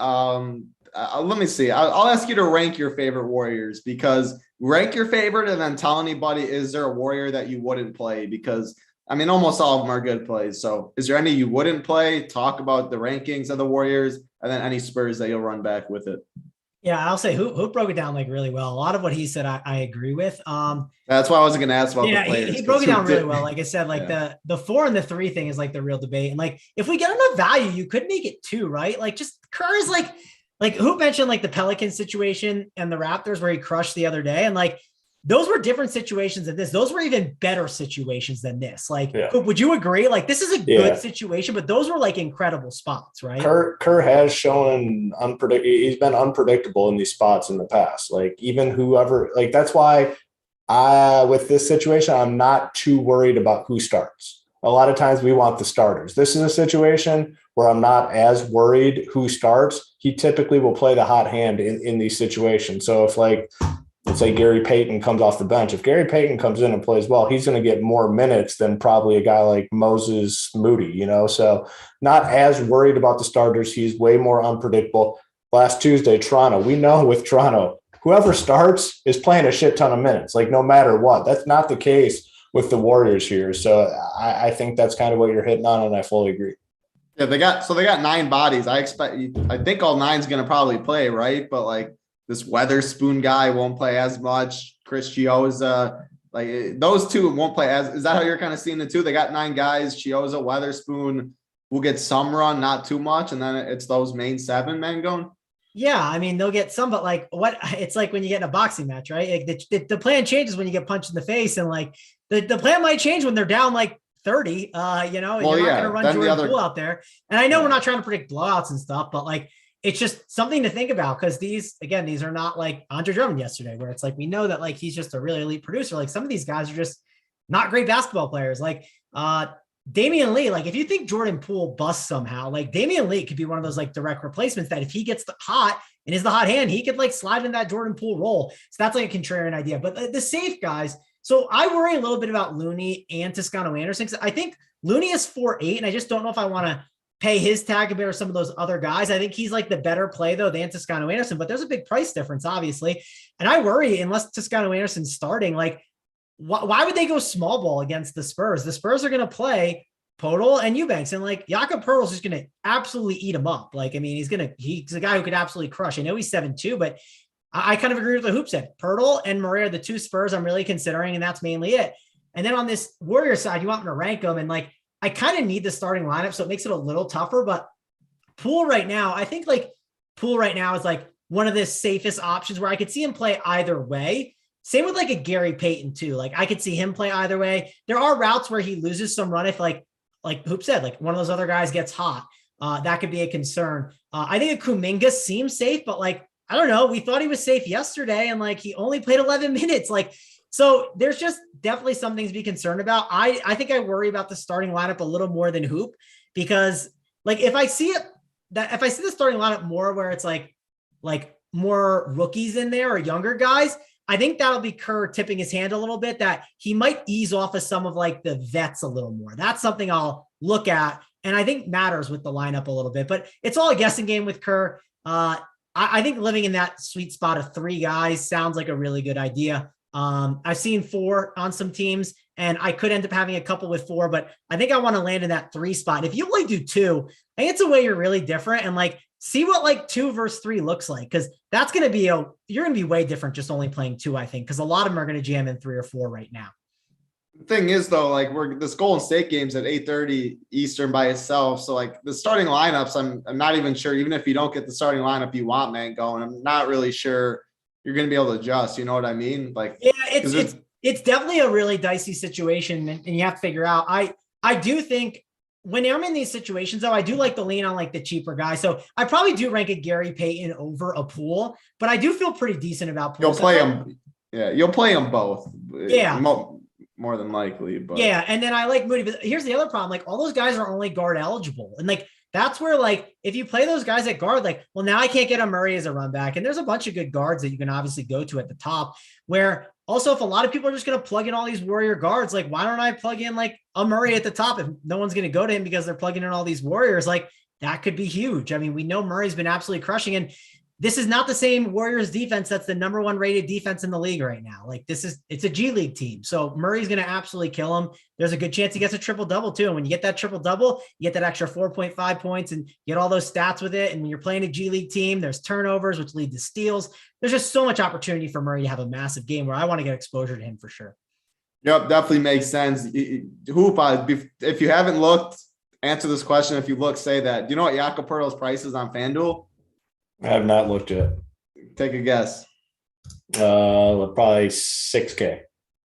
Let me see. I'll ask you to rank your favorite Warriors, because rank your favorite and then tell anybody, is there a Warrior that you wouldn't play? Because I mean, almost all of them are good plays. So is there any you wouldn't play? Talk about the rankings of the Warriors and then any Spurs that you'll run back with it. Yeah, I'll say who broke it down like really well. A lot of what he said, I agree with. That's why I wasn't going to ask about the players. He broke it down really well. Like I said, like the 4 and the 3 thing is like the real debate. And like, if we get enough value, you could make it 2, right? Like just Kerr is like who mentioned like the Pelican situation and the Raptors where he crushed the other day. And like, those were different situations than this. Those were even better situations than this. Like, Yeah. would you agree? Like, this is a good situation, but those were like incredible spots, right? Kerr has shown he's been unpredictable in these spots in the past. Like, even whoever, like, that's why with this situation, I'm not too worried about who starts. A lot of times we want the starters. This is a situation where I'm not as worried who starts. He typically will play the hot hand in these situations. So if, like, let's say Gary Payton comes off the bench. If Gary Payton comes in and plays well, he's going to get more minutes than probably a guy like Moses Moody, you know? So not as worried about the starters. He's way more unpredictable. Last Tuesday, Toronto, we know with Toronto, whoever starts is playing a shit ton of minutes, like no matter what. That's not the case with the Warriors here. So I think that's kind of what you're hitting on, and I fully agree. Yeah, they got 9 bodies. I think all 9's going to probably play, right? But like, this Weatherspoon guy won't play as much. Chris Chiozza, like those two won't play as. Is that how you're kind of seeing it too? They got 9 guys. Chiozza, Weatherspoon will get some run, not too much, and then it's those main 7 men going. Yeah, I mean they'll get some, but like what it's like when you get in a boxing match, right? Like the plan changes when you get punched in the face, and like the plan might change when they're down like 30. You know, and you're not going to run Jordan Poole out there. And I know we're not trying to predict blowouts and stuff, but like, it's just something to think about, because these are not like Andre Drummond yesterday, where it's like, we know that like he's just a really elite producer. Like some of these guys are just not great basketball players. Like Damian Lee, like if you think Jordan Poole busts somehow, like Damian Lee could be one of those like direct replacements that if he gets hot and is the hot hand, he could like slide in that Jordan Poole role. So that's like a contrarian idea. But the safe guys, so I worry a little bit about Looney and Toscano Anderson, because I think Looney is 4'8", and I just don't know if I want to pay his tag a bit or some of those other guys. I think he's like the better play though than Toscano Anderson, but there's a big price difference, obviously. And I worry, unless Toscano Anderson's starting, like why would they go small ball against the Spurs? The Spurs are going to play Podol and Eubanks, and like Jakob Poeltl's just going to absolutely eat him up. Like, I mean, he's a guy who could absolutely crush. I know he's 7'2", but I kind of agree with the hoop said. Poeltl and Murray are the 2 Spurs I'm really considering, and that's mainly it. And then on this Warrior side, you want me to rank them, and like, I kind of need the starting lineup, so it makes it a little tougher. But Poole right now, I think like Poole right now is like one of the safest options where I could see him play either way. Same with like a Gary Payton too. Like I could see him play either way. There are routes where he loses some run if like Hoop said, like one of those other guys gets hot. That could be a concern. I think a Kuminga seems safe, but like, I don't know. We thought he was safe yesterday, and like he only played 11 minutes. Like, so there's just definitely some things to be concerned about. I think I worry about the starting lineup a little more than Hoop, because like if I see the starting lineup more where it's like more rookies in there or younger guys, I think that'll be Kerr tipping his hand a little bit, that he might ease off of some of like the vets a little more. That's something I'll look at, and I think matters with the lineup a little bit, but it's all a guessing game with Kerr. I think living in that sweet spot of 3 guys sounds like a really good idea. I've seen 4 on some teams, and I could end up having a couple with 4, but I think I want to land in that 3 spot. If you only do 2, I think it's a way you're really different, and like see what like 2 versus 3 looks like, because that's going to be you're going to be way different just only playing 2, I think, because a lot of them are going to jam in 3 or 4 right now. The thing is though, like this Golden State game's at 8:30 Eastern by itself. So like the starting lineups, I'm not even sure, even if you don't get the starting lineup you want, man, going, I'm not really sure you're going to be able to adjust. You know what I mean? Like, yeah, it's definitely a really dicey situation, and you have to figure out. I do think when I'm in these situations though, I do like the lean on like the cheaper guy. So I probably do rank a Gary Payton over a Poole, but I do feel pretty decent about Poole. You'll play them. Yeah. You'll play them both. Yeah. More than likely, but yeah. And then I like Moody, but here's the other problem. Like all those guys are only guard eligible. And like, that's where like, if you play those guys at guard, like, well, now I can't get a Murray as a run back. And there's a bunch of good guards that you can obviously go to at the top, where also if a lot of people are just going to plug in all these Warrior guards, like why don't I plug in like a Murray at the top if no one's going to go to him because they're plugging in all these Warriors? Like that could be huge. I mean, we know Murray's been absolutely crushing, and this is not the same Warriors defense that's the number 1 rated defense in the league right now. Like it's a G League team. So Murray's going to absolutely kill him. There's a good chance he gets a triple double too. And when you get that triple double, you get that extra 4.5 points and get all those stats with it. And when you're playing a G League team, there's turnovers, which lead to steals. There's just so much opportunity for Murray to have a massive game where I want to get exposure to him for sure. Yep. Definitely makes sense. Hoop, if you haven't looked, answer this question. If you look, say that. Do you know what Jakob Poeltl's price is on FanDuel? I have not looked yet. Take a guess. Probably 6K.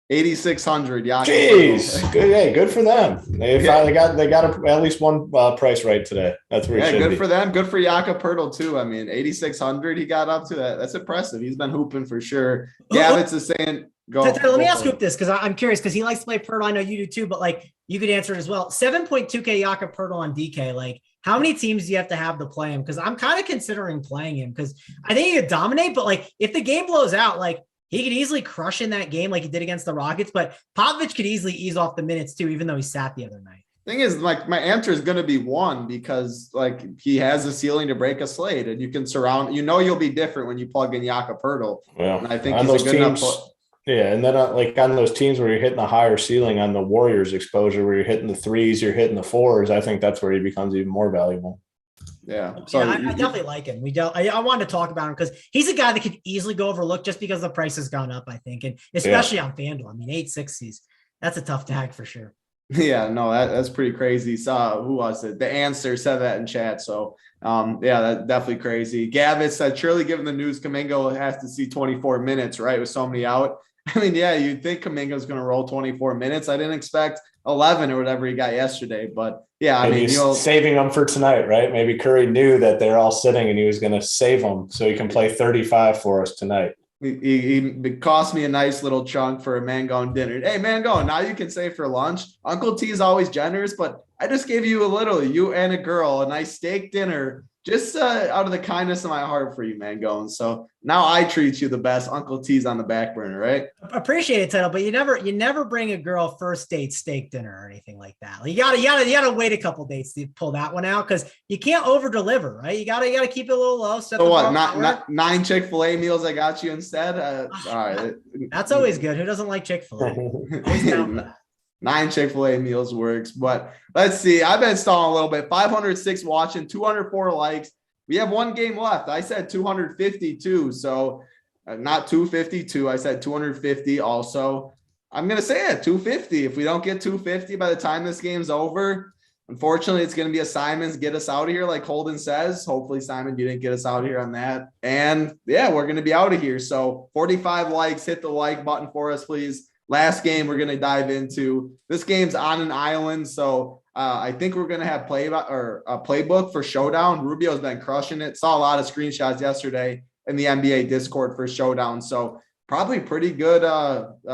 8,600. Yeah. Jeez, good. Hey, good for them. They finally got at least one price right today. That's where it should good be. for them. Good for Jakob Poeltl too. I mean, 8,600 he got up to that. That's impressive. He's been hooping for sure. Gavitz is saying, let me ask Hoop this because I'm curious because he likes to play Poeltl. I know you do too, but like you could answer it as well. 7.2K Jakob Poeltl on DK. Like, how many teams do you have to play him? Because I'm kind of considering playing him because I think he could dominate, but like if the game blows out, like he could easily crush in that game like he did against the Rockets, but Popovich could easily ease off the minutes too, even though he sat the other night. Thing is, like, my answer is going to be 1 because like he has a ceiling to break a slate and you can surround, you'll be different when you plug in Jakob Poeltl. Well, and I think he's a good enough. Yeah, and then like on those teams where you're hitting the higher ceiling on the Warriors exposure, where you're hitting the 3s, you're hitting the 4s, I think that's where he becomes even more valuable. Yeah. So I definitely like him. I wanted to talk about him because he's a guy that could easily go overlooked just because the price has gone up, I think. And especially on FanDuel. I mean, 860s, that's a tough tag for sure. Yeah, no, that's pretty crazy. Saw who was it? The answer said that in chat. So that's definitely crazy. Gavitz said, surely given the news, Kuminga has to see 24 minutes, right? With so many out. I mean, yeah, you'd think Kuminga's going to roll 24 minutes. I didn't expect 11 or whatever he got yesterday, but yeah, I mean, saving them for tonight, right? Maybe Curry knew that they're all sitting and he was going to save them so he can play 35 for us tonight. It cost me a nice little chunk for a Mangone dinner. Hey, Mangone, now you can save for lunch. Uncle T is always generous, but I just gave you you and a girl, a nice steak dinner, just out of the kindness of my heart for you, Mangone. So now I treat you the best. Uncle T's on the back burner, right? Appreciate it, Title, but you never bring a girl first date steak dinner or anything like that. You gotta wait a couple dates to pull that one out because you can't over deliver, right? You gotta keep it a little low. So what? Not 9 Chick-fil-A meals I got you instead. All right, that's always good. Who doesn't like Chick-fil-A? 9 Chick-fil-A meals works, but let's see. I've been stalling a little bit. 506 watching, 204 likes. We have 1 game left. I said 252, so not 252. I said 250 also. I'm going to say it, 250. If we don't get 250 by the time this game's over, unfortunately, it's going to be a Simon's get us out of here, like Holden says. Hopefully, Simon, you didn't get us out of here on that. And yeah, we're going to be out of here. So 45 likes, hit the like button for us, please. Last game we're going to dive into. This game's on an island, so I think we're going to have a playbook for Showdown. Rubio's been crushing it. Saw a lot of screenshots yesterday in the NBA Discord for Showdown, so probably pretty good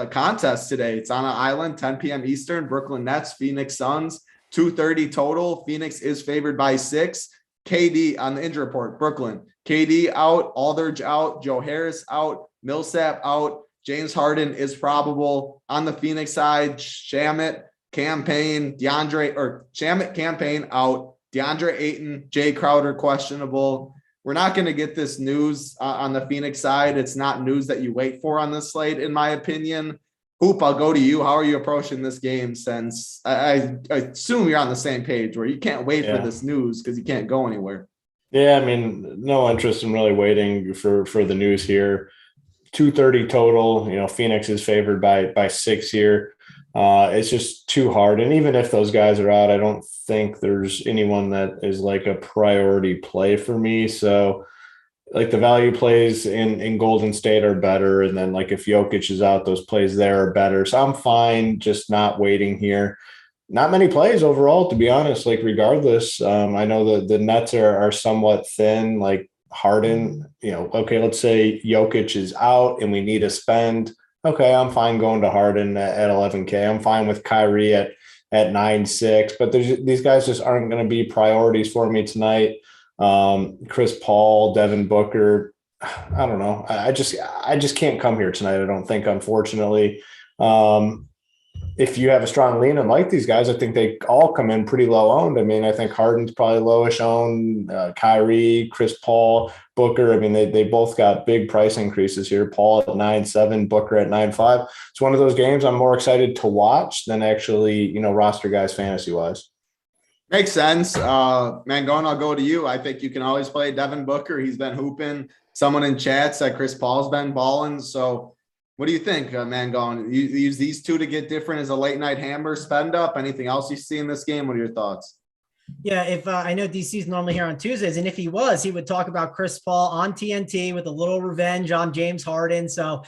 contest today. It's on an island, 10 p.m. Eastern. Brooklyn Nets, Phoenix Suns, 230 total. Phoenix is favored by 6. KD on the injury report. Brooklyn, KD out, Aldridge out, Joe Harris out, Millsap out. James Harden is probable. On the Phoenix side. Shamet, Campaign out. DeAndre Ayton, Jay Crowder questionable. We're not going to get this news on the Phoenix side. It's not news that you wait for on this slate, in my opinion. Hoop, I'll go to you. How are you approaching this game, since I assume you're on the same page where you can't wait for this news because you can't go anywhere? Yeah, I mean, no interest in really waiting for the news here. 230 total. Phoenix is favored by 6 here. It's just too hard. And even if those guys are out, I don't think there's anyone that is like a priority play for me. So like the value plays in Golden State are better. And then like if Jokic is out, those plays there are better. So I'm fine just not waiting here. Not many plays overall, to be honest, like regardless. I know the Nets are somewhat thin, like Harden, okay, let's say Jokic is out and we need to spend. Okay, I'm fine going to Harden at 11K. I'm fine with Kyrie at 9.6, but these guys just aren't going to be priorities for me tonight. Chris Paul, Devin Booker, I don't know. I just can't come here tonight, I don't think, unfortunately. If you have a strong lean and like these guys, I think they all come in pretty low owned. I mean, I think Harden's probably lowish owned, Kyrie, Chris Paul, Booker. I mean, they both got big price increases here. Paul at 9.7, Booker at 9.5. It's one of those games I'm more excited to watch than actually, roster guys fantasy wise. Makes sense. Mangone, I'll go to you. I think you can always play Devin Booker. He's been hooping. Someone in chat said Chris Paul's been balling. So what do you think, Mangone? You use these two to get different as a late night hammer spend up? Anything else you see in this game? What are your thoughts? Yeah, if I know DC's normally here on Tuesdays, and if he was, he would talk about Chris Paul on TNT with a little revenge on James Harden. So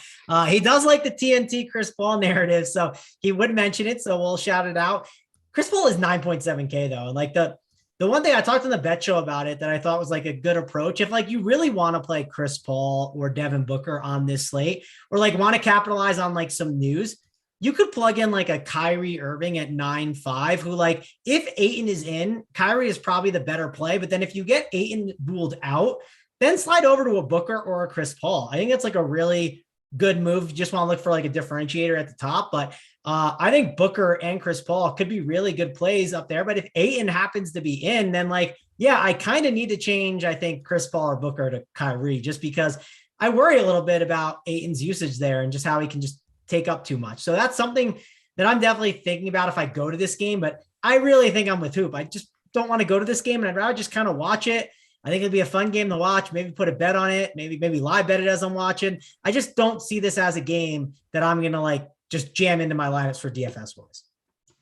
he does like the TNT Chris Paul narrative, so he would mention it. So we'll shout it out. Chris Paul is 9.7K though, and like the one thing I talked on the bet show about it that I thought was like a good approach. If like you really want to play Chris Paul or Devin Booker on this slate, or like want to capitalize on like some news, you could plug in like a Kyrie Irving at 9.5, who like, if Ayton is in, Kyrie is probably the better play. But then if you get Ayton ruled out, then slide over to a Booker or a Chris Paul. I think it's like a really good move. You just want to look for like a differentiator at the top. But I think Booker and Chris Paul could be really good plays up there. But if Ayton happens to be in, then like, yeah, I kind of need to change, I think, Chris Paul or Booker to Kyrie, just because I worry a little bit about Ayton's usage there and just how he can just take up too much. So that's something that I'm definitely thinking about if I go to this game, but I really think I'm with Hoop. I just don't want to go to this game, and I'd rather just kind of watch it. I think it'd be a fun game to watch, maybe put a bet on it, maybe live bet it as I'm watching. I just don't see this as a game that I'm going to like just jam into my lineups for DFS wise.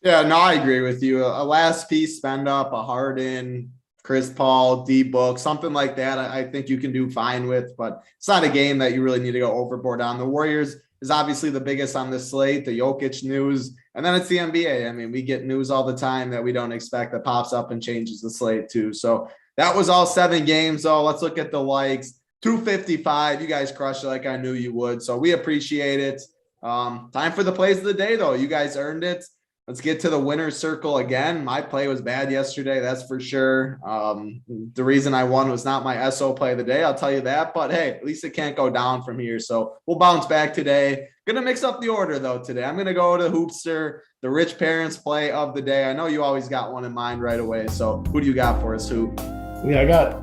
Yeah, no, I agree with you. A last piece spend up, a Harden, Chris Paul, D-Book, something like that. I think you can do fine with, but it's not a game that you really need to go overboard on. The Warriors is obviously the biggest on the slate, the Jokic news, and then it's the NBA. I mean, we get news all the time that we don't expect that pops up and changes the slate too. So that was all 7 games. So let's look at the likes. 255. You guys crushed it like I knew you would. So we appreciate it. Time for the plays of the day, though. You guys earned it. Let's get to the winner's circle again. My play was bad yesterday, that's for sure. The reason I won was not my SO play of the day, I'll tell you that. But hey, at least it can't go down from here. So we'll bounce back today. Gonna mix up the order though today. I'm gonna go to Hoopster, the rich parents play of the day. I know you always got one in mind right away. So who do you got for us, Hoop? Yeah,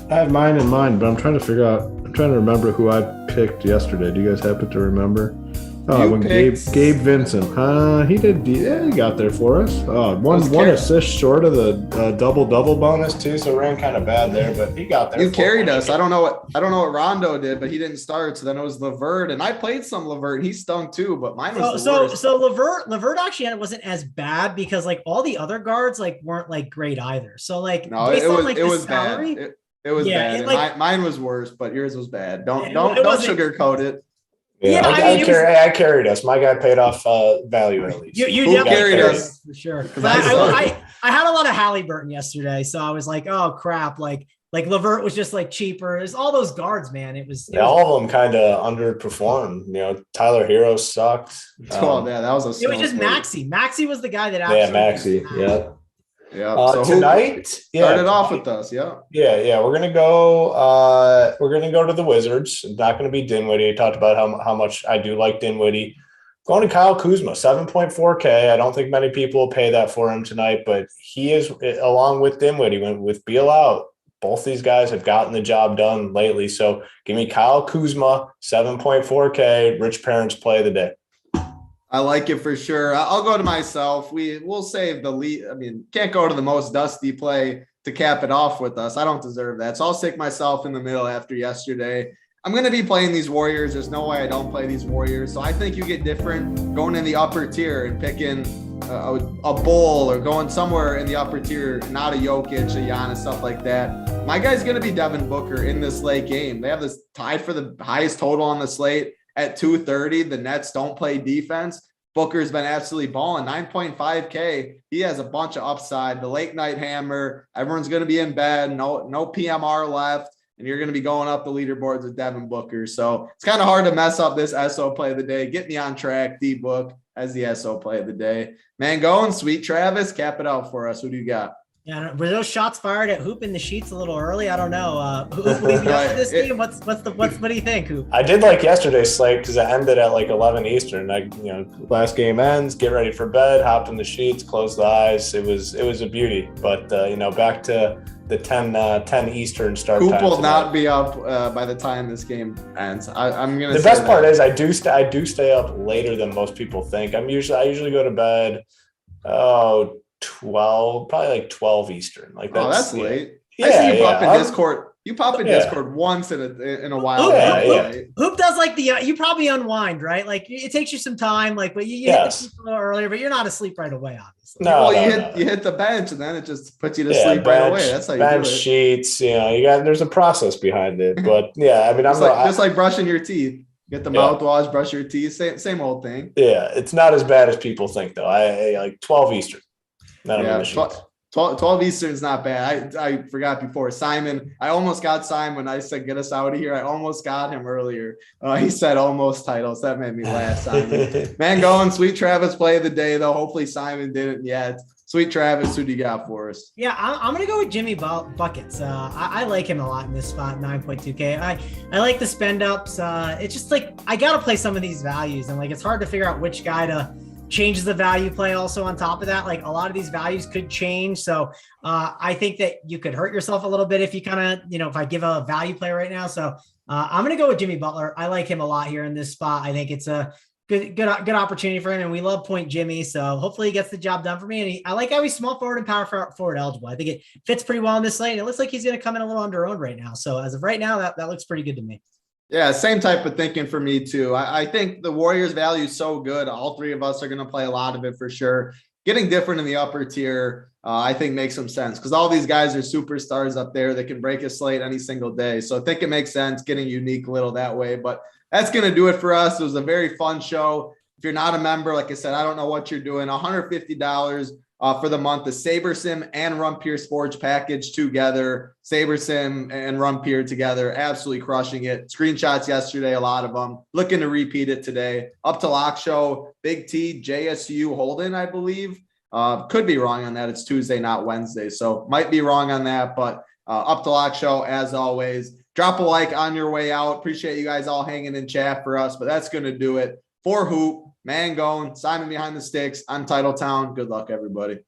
I have mine in mind, but I'm trying to remember who I picked yesterday. Do you guys happen to remember? Oh, when Gabe Vincent. He did. Yeah, he got there for us. One assist short of the double bonus too, so ran kind of bad there, but he got there. You carried us. I don't know what Rondo did, but he didn't start. So then it was LeVert, and I played some LeVert. He stunk too, but mine was the worst. So LeVert actually wasn't as bad because like all the other guards like weren't like great either. So like no, it was bad. It was bad. Mine was worse, but yours was bad. Don't sugarcoat it. Yeah, I carried us. My guy paid off value at least. You definitely carried us for sure. I had a lot of Halliburton yesterday, so I was like, oh crap, like LeVert was just like cheaper. It's all those guards, man. It was all of them kind of underperformed. You know, Tyler Hero sucked. That was it was just Maxey. Maxey was the guy that Maxey. Yeah. Yeah. So tonight, started off with us. Yeah. We're gonna go. We're gonna go to the Wizards. It's not gonna be Dinwiddie. I talked about how much I do like Dinwiddie. Going to Kyle Kuzma, 7.4K. I don't think many people will pay that for him tonight, but he is, along with Dinwiddie, went with Beal out. Both these guys have gotten the job done lately. So give me Kyle Kuzma, 7.4K. Rich parents play of the day. I like it for sure. I'll go to myself. We'll save the lead. I mean, can't go to the most dusty play to cap it off with us. I don't deserve that. So I'll stick myself in the middle after yesterday. I'm going to be playing these Warriors. There's no way I don't play these Warriors. So I think you get different going in the upper tier and picking a Bull or going somewhere in the upper tier, not a Jokic, a Giannis, stuff like that. My guy's going to be Devin Booker in this late game. They have this tied for the highest total on the slate at 230. The Nets don't play defense. Booker's been absolutely balling. 9.5K. He has a bunch of upside. The late night hammer. Everyone's going to be in bed. No PMR left. And you're going to be going up the leaderboards with Devin Booker. So it's kind of hard to mess up this SO play of the day. Get me on track, D-Book, as the SO play of the day. Man, going sweet Travis. Cap it out for us. Who do you got? Yeah, were those shots fired at Hoop in the sheets a little early? I don't know. Hoop, will you be up for this game? What do you think, Hoop? I did like yesterday's slate because it ended at like 11 Eastern. Last game ends, get ready for bed, hop in the sheets, close the eyes. It was a beauty. But back to the 10 Eastern start time. Hoop will not be up by the time this game ends. I'm gonna. The best part is I do stay up later than most people think. I usually go to bed. 12, probably like 12 Eastern. Like that's late. Yeah, I see you up in Discord. You pop in Discord once in a while. Hoop does like you probably unwind, right? Like it takes you some time, like, but you hit the people earlier, but you're not asleep right away, obviously. You hit the bench and then it just puts you to sleep right away. That's how you do it. Bench sheets, there's a process behind it, but yeah, I mean, just like brushing your teeth. Get the mouthwash, brush your teeth, same old thing. Yeah, it's not as bad as people think, though. I like 12 Eastern. 12 Eastern is not bad. I forgot before. Simon, I almost got Simon when I said get us out of here. I almost got him earlier. He said almost titles. That made me laugh, Simon. Man, going Sweet Travis play of the day, though. Hopefully Simon didn't yet. Sweet Travis, who do you got for us? Yeah, I'm going to go with Jimmy Buckets. I like him a lot in this spot, 9.2K. I like the spend ups. It's just like I got to play some of these values, and like it's hard to figure out which guy to change the value play. Also on top of that, like a lot of these values could change. So I think that you could hurt yourself a little bit if you kind of, if I give a value play right now. So I'm going to go with Jimmy Butler. I like him a lot here in this spot. I think it's a good opportunity for him, and we love point Jimmy. So hopefully he gets the job done for me. And I like how he's small forward and power forward eligible. I think it fits pretty well in this slate. And it looks like he's going to come in a little under owned right now. So as of right now, that looks pretty good to me. Yeah, same type of thinking for me too. I think the Warriors value is so good. All three of us are going to play a lot of it for sure. Getting different in the upper tier, I think makes some sense because all these guys are superstars up there that can break a slate any single day. So I think it makes sense getting unique a little that way. But that's going to do it for us. It was a very fun show. If you're not a member, like I said, I don't know what you're doing. $150 for the month, the SaberSim and Rumpier Forge package together. SaberSim and Rumpier together, absolutely crushing it. Screenshots yesterday, a lot of them. Looking to repeat it today. Up to Lock Show, BigT, JSU Holden, I believe. Could be wrong on that. It's Tuesday, not Wednesday. So might be wrong on that, but Up to Lock Show, as always. Drop a like on your way out. Appreciate you guys all hanging in chat for us, but that's going to do it for Hoop, Mangone, Simon behind the sticks. I'm Titletown. Good luck, everybody.